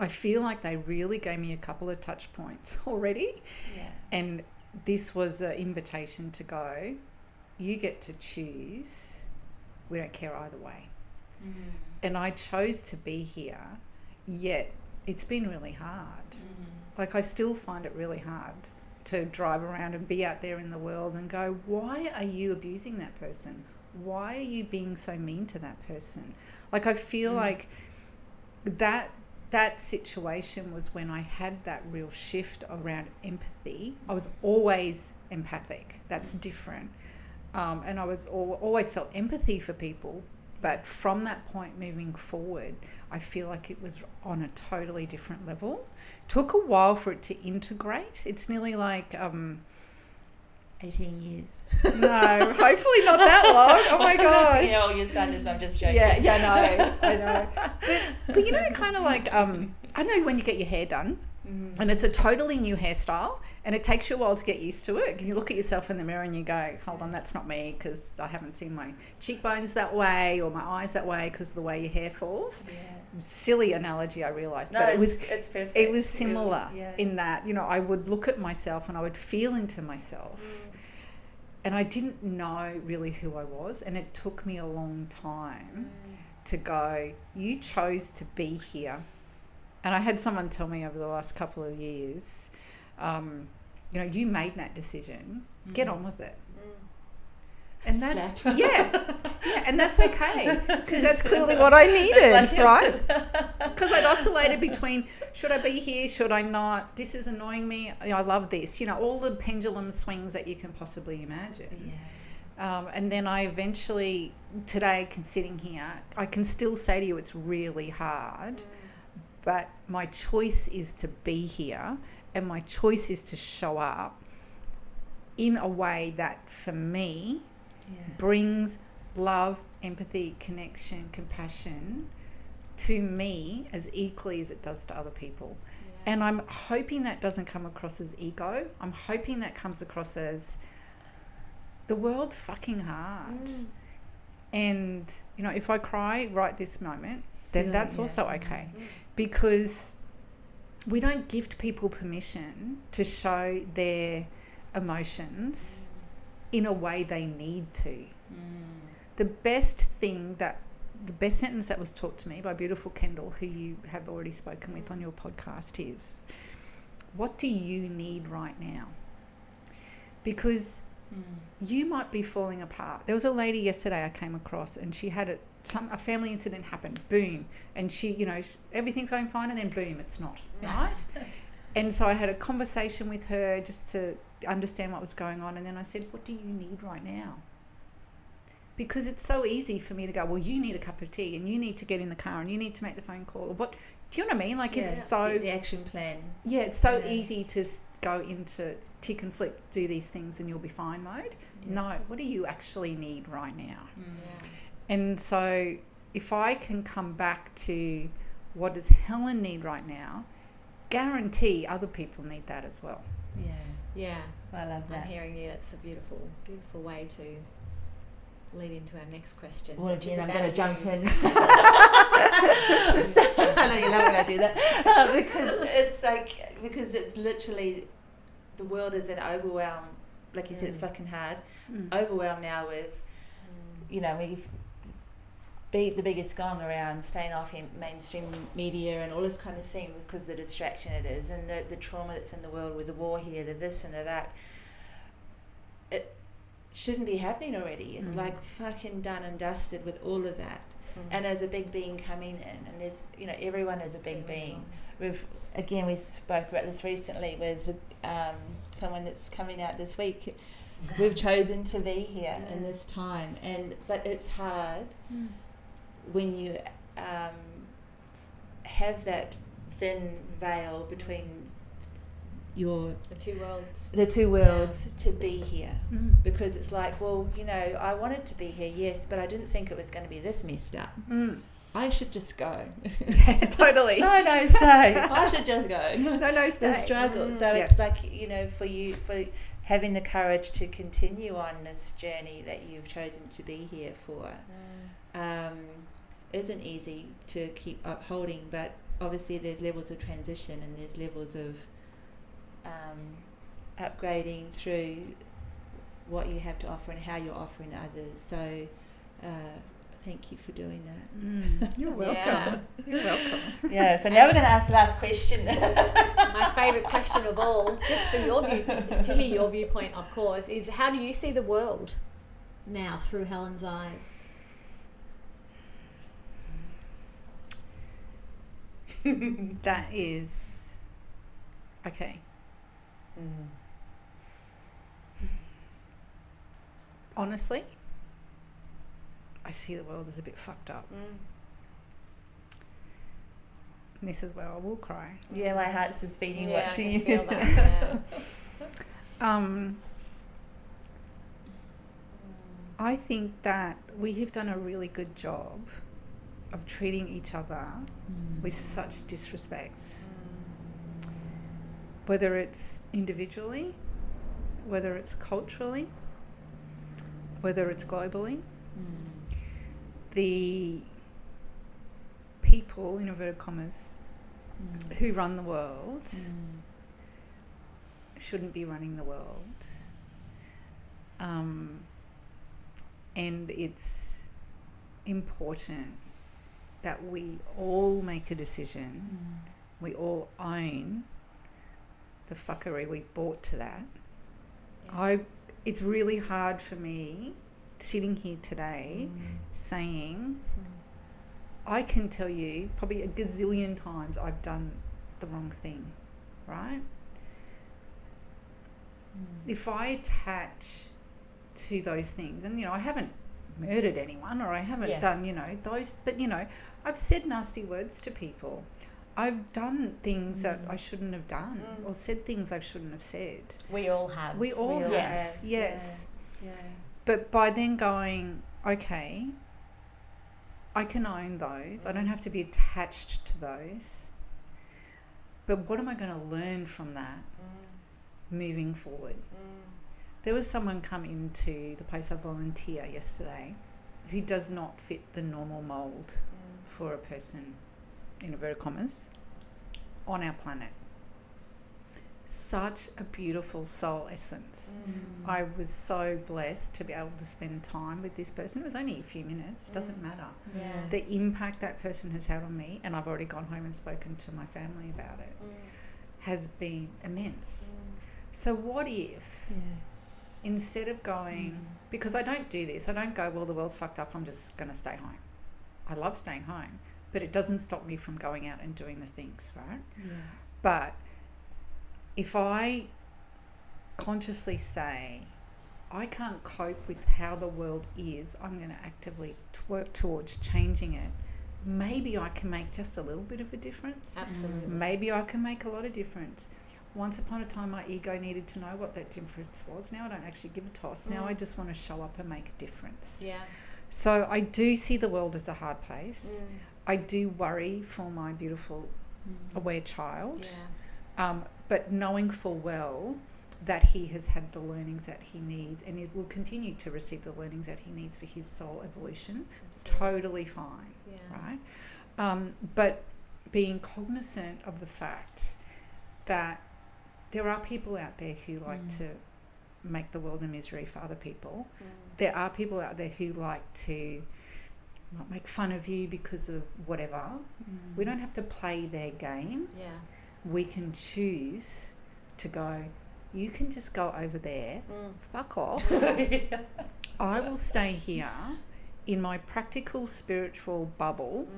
I feel like they really gave me a couple of touch points already. Yeah. And this was an invitation to go, you get to choose. We don't care either way. And I chose to be here, yet it's been really hard. Like, I still find it really hard to drive around and be out there in the world and go, why are you abusing that person? Why are you being so mean to that person? Like, I feel like that situation was when I had that real shift around empathy. I was always empathic. That's different. And I was always felt empathy for people. But from that point moving forward, I feel like it was on a totally different level. Took a while for it to integrate. It's nearly like 18 years. No, hopefully not that long. Oh my gosh. Yeah, all your son is. I'm just joking. Yeah, I know. But you know, kind of like I know when you get your hair done, and it's a totally new hairstyle, and it takes you a while to get used to it. You look at yourself in the mirror and you go, hold on, that's not me, because I haven't seen my cheekbones that way or my eyes that way because of the way your hair falls. Yeah. Silly analogy, I realised. No, but it's perfect. It was similar Really, in that, you know, I would look at myself and I would feel into myself. And I didn't know really who I was, and it took me a long time to go, you chose to be here. And I had someone tell me over the last couple of years, you know, you made that decision, get on with it. And that, yeah, and that's okay, because that's clearly what I needed, right? Because I'd oscillated between, should I be here, should I not, this is annoying me, I love this, you know, all the pendulum swings that you can possibly imagine. Yeah. And then I eventually, today, sitting here, I can still say to you it's really hard, but my choice is to be here, and my choice is to show up in a way that, for me, brings love, empathy, connection, compassion to me as equally as it does to other people. And I'm hoping that doesn't come across as ego. I'm hoping that comes across as the world's fucking hard. And, you know, if I cry right this moment, then that's also okay. Because we don't give people permission to show their emotions in a way they need to. The best sentence that was taught to me by beautiful Kendall, who you have already spoken with on your podcast, is, what do you need right now? Because you might be falling apart. There was a lady yesterday I came across, and she had a family incident happen, boom, and she, you know, everything's going fine, and then boom, it's not, right? And so I had a conversation with her just to understand what was going on. And then I said, what do you need right now? Because it's so easy for me to go, well, you need a cup of tea and you need to get in the car and you need to make the phone call. Or what? Do you know what I mean? Like, it's so... The action plan. Yeah, it's so easy to go into tick and flick, do these things and you'll be fine mode. Yeah. No, what do you actually need right now? And so if I can come back to what does Helen need right now, guarantee other people need that as well. Yeah. I love that. I'm hearing you. That's a beautiful, beautiful way to lead into our next question. Well, which is Jen, I'm about going to jump you. in. I know you love when I do that. Because it's literally, the world is an overwhelm. Like you said, it's fucking hard. Overwhelmed now with, we've beat the biggest gong around staying off mainstream media and all this kind of thing because of the distraction it is, and the trauma that's in the world with the war here, the this and the that. It shouldn't be happening already. It's like fucking done and dusted with all of that. And as a big being coming in, and there's, everyone is a big being. We spoke about this recently with someone that's coming out this week. We've chosen to be here in this time, but it's hard when you have that thin veil between the two worlds to be here, because it's like, well, I wanted to be here, yes, but I didn't think it was going to be this messed up. I should just go. Yeah, totally. No, stay. I should just go. No, stay. The struggle. So it's like, for having the courage to continue on this journey that you've chosen to be here for, isn't easy to keep upholding, but obviously there's levels of transition and there's levels of upgrading through what you have to offer and how you're offering to others. So thank you for doing that. You're welcome. Yeah. You're welcome. Yeah, so now we're going to ask the last question. My favourite question of all, just for your view, to hear your viewpoint, of course, is how do you see the world now through Helen's eyes? That is okay. Honestly, I see the world as a bit fucked up. And this is where I will cry. Yeah, my heart's just beating watching you. I can feel that. I think that we have done a really good job of treating each other with such disrespect. Whether it's individually, whether it's culturally, whether it's globally. The people, in inverted commas, who run the world shouldn't be running the world. And it's important that we all make a decision, we all own the fuckery we've brought to that. It's really hard for me sitting here today saying, I can tell you probably a gazillion times I've done the wrong thing, right? If I attach to those things, and I haven't murdered anyone or I haven't done those, but I've said nasty words to people. I've done things that I shouldn't have done or said things I shouldn't have said. We all have. We all have. Yes. Yeah. But by then going, okay, I can own those. I don't have to be attached to those. But what am I going to learn from that moving forward? There was someone come into the place I volunteer yesterday who does not fit the normal mould for a person, in inverted commas, on our planet. Such a beautiful soul essence. I was so blessed to be able to spend time with this person. It was only a few minutes, doesn't matter. The impact that person has had on me, and I've already gone home and spoken to my family about it, has been immense. So what if, instead of going, because I don't do this, I don't go, well, the world's fucked up, I'm just going to stay home. I love staying home, but it doesn't stop me from going out and doing the things, right? But if I consciously say, I can't cope with how the world is, I'm going to actively work towards changing it. Maybe I can make just a little bit of a difference. Absolutely. Maybe I can make a lot of difference. Once upon a time, my ego needed to know what that difference was. Now I don't actually give a toss. Now I just want to show up and make a difference. Yeah. So I do see the world as a hard place. I do worry for my beautiful, aware child. Yeah. But knowing full well that he has had the learnings that he needs, and it will continue to receive the learnings that he needs for his soul evolution, totally fine, right? But being cognizant of the fact that there are people out there who like to make the world a misery for other people. There are people out there who like to make fun of you because of whatever. We don't have to play their game. Yeah. We can choose to go, you can just go over there, fuck off. I will stay here in my practical spiritual bubble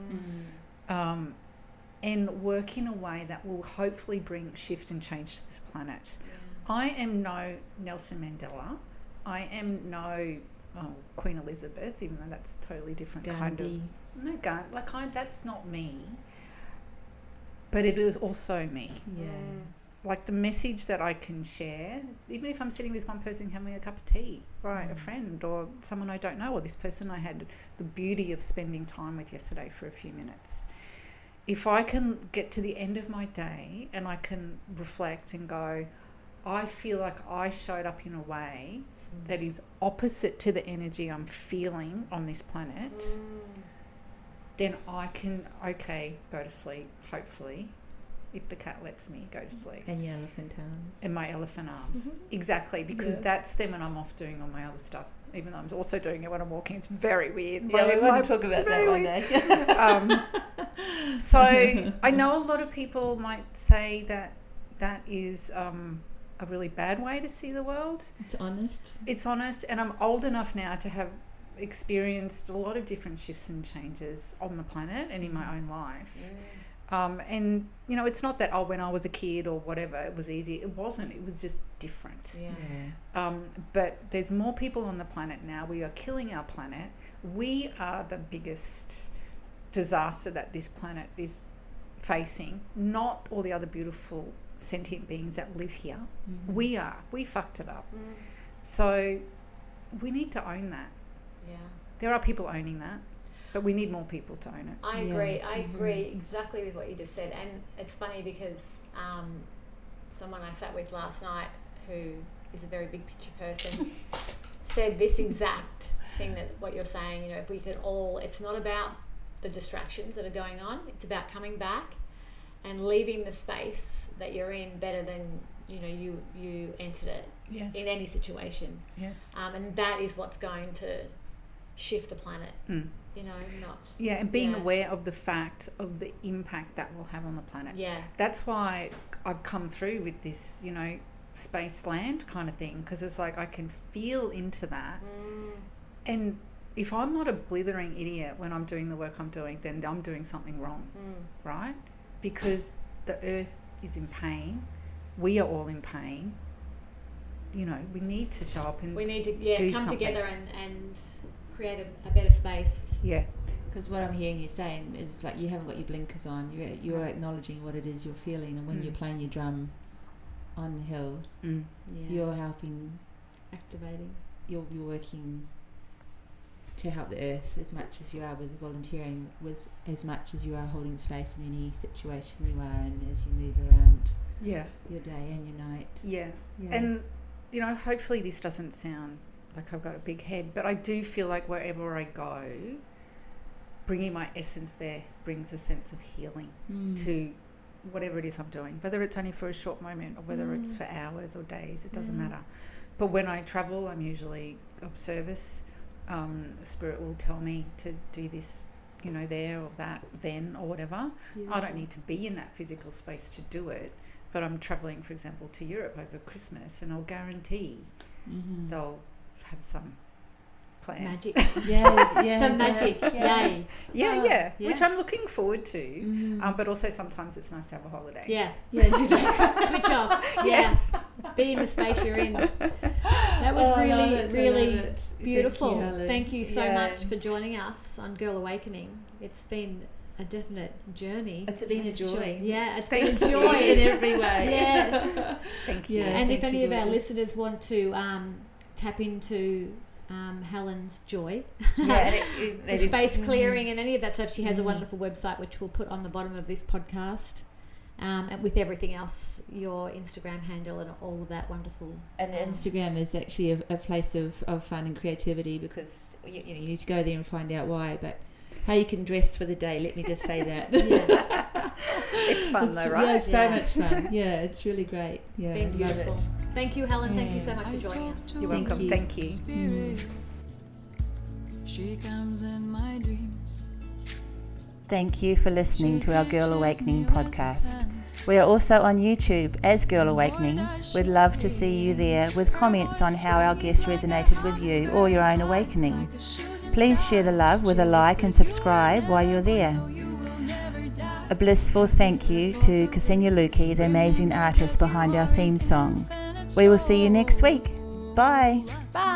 and work in a way that will hopefully bring shift and change to this planet. I am no Nelson Mandela. I am no Queen Elizabeth, even though that's totally different kind of... No, that's not me. But it is also me. Yeah. Like the message that I can share, even if I'm sitting with one person having a cup of tea, right, a friend or someone I don't know, or this person I had the beauty of spending time with yesterday for a few minutes. If I can get to the end of my day and I can reflect and go, I feel like I showed up in a way that is opposite to the energy I'm feeling on this planet, then I can, go to sleep, hopefully. If the cat lets me go to sleep. And your elephant arms. And my elephant arms. Exactly, because that's them when I'm off doing all my other stuff. Even though I'm also doing it when I'm walking. It's very weird. Yeah, we want to talk about that one day. So I know a lot of people might say that is a really bad way to see the world. It's honest. It's honest, and I'm old enough now to have experienced a lot of different shifts and changes on the planet and in my own life. And, you know, it's not that, when I was a kid or whatever, it was easy. It wasn't. It was just different. But there's more people on the planet now. We are killing our planet. We are the biggest disaster that this planet is facing, not all the other beautiful sentient beings that live here. We are. We fucked it up. So we need to own that. There are people owning that. But we need more people to own it. I agree. I agree exactly with what you just said. And it's funny because someone I sat with last night who is a very big picture person said this exact thing, that what you're saying, you know, if we could all, it's not about the distractions that are going on. It's about coming back and leaving the space that you're in better than, you know, you entered it in any situation. And that is what's going to shift the planet. You know, not... Yeah, and being aware of the fact of the impact that will have on the planet. That's why I've come through with this, you know, space land kind of thing, because it's like I can feel into that. And if I'm not a blithering idiot when I'm doing the work I'm doing, then I'm doing something wrong, right? Because the earth is in pain. We are all in pain. You know, we need to show up and we need to do come something together and create a better space. Because what I'm hearing you saying is like you haven't got your blinkers on. You're acknowledging what it is you're feeling, and when you're playing your drum on the hill, you're helping, activating. You're working to help the earth as much as you are with volunteering, with as much as you are holding space in any situation you are in as you move around your day and your night. And you know, hopefully this doesn't sound like I've got a big head, but I do feel like wherever I go, bringing my essence there brings a sense of healing to whatever it is I'm doing, whether it's only for a short moment or whether it's for hours or days, it doesn't matter. But when I travel, I'm usually of service. Spirit will tell me to do this, you know, there or that, then or whatever. I don't need to be in that physical space to do it, but I'm traveling, for example, to Europe over Christmas, and I'll guarantee they'll have some plan. Magic. Yeah, Some magic. Yay. Yeah, Yeah. which I'm looking forward to. But also sometimes it's nice to have a holiday. Yeah. exactly. Switch off. Yeah. Yes. Be in the space you're in. That was I love really, it, I really love it. beautiful. Thank you, Helen. Thank you so Yeah. much for joining us on Girl Awakening. It's been a definite journey. It's been a that's for joy. sure. Yeah, it's Thank been a you. joy. In every way. Yes. Thank you. Yeah. And if thank any you, of our gorgeous. listeners want to tap into Helen's joy, the space clearing and any of that stuff, she has a wonderful website which we'll put on the bottom of this podcast, and with everything else, your Instagram handle and all of that wonderful. And Instagram is actually a place of fun and creativity, because you need to go there and find out why. But how you can dress for the day, let me just say that. It's fun though, right? Yeah, it's so Yeah. much fun. Yeah, it's really great. Yeah, It's been love beautiful. it. Thank you, Helen. Thank you so much for I joining us. talk to You're Thank welcome. you. Thank you. spirit. She comes in my dreams. Thank you for listening to our Girl Awakening podcast. We are also on YouTube as Girl Awakening. We'd love to see you there with comments on how our guests resonated with you or your own awakening. Please share the love with a like and subscribe while you're there. A blissful thank you to Ksenia Luki, the amazing artist behind our theme song. We will see you next week. Bye. Bye.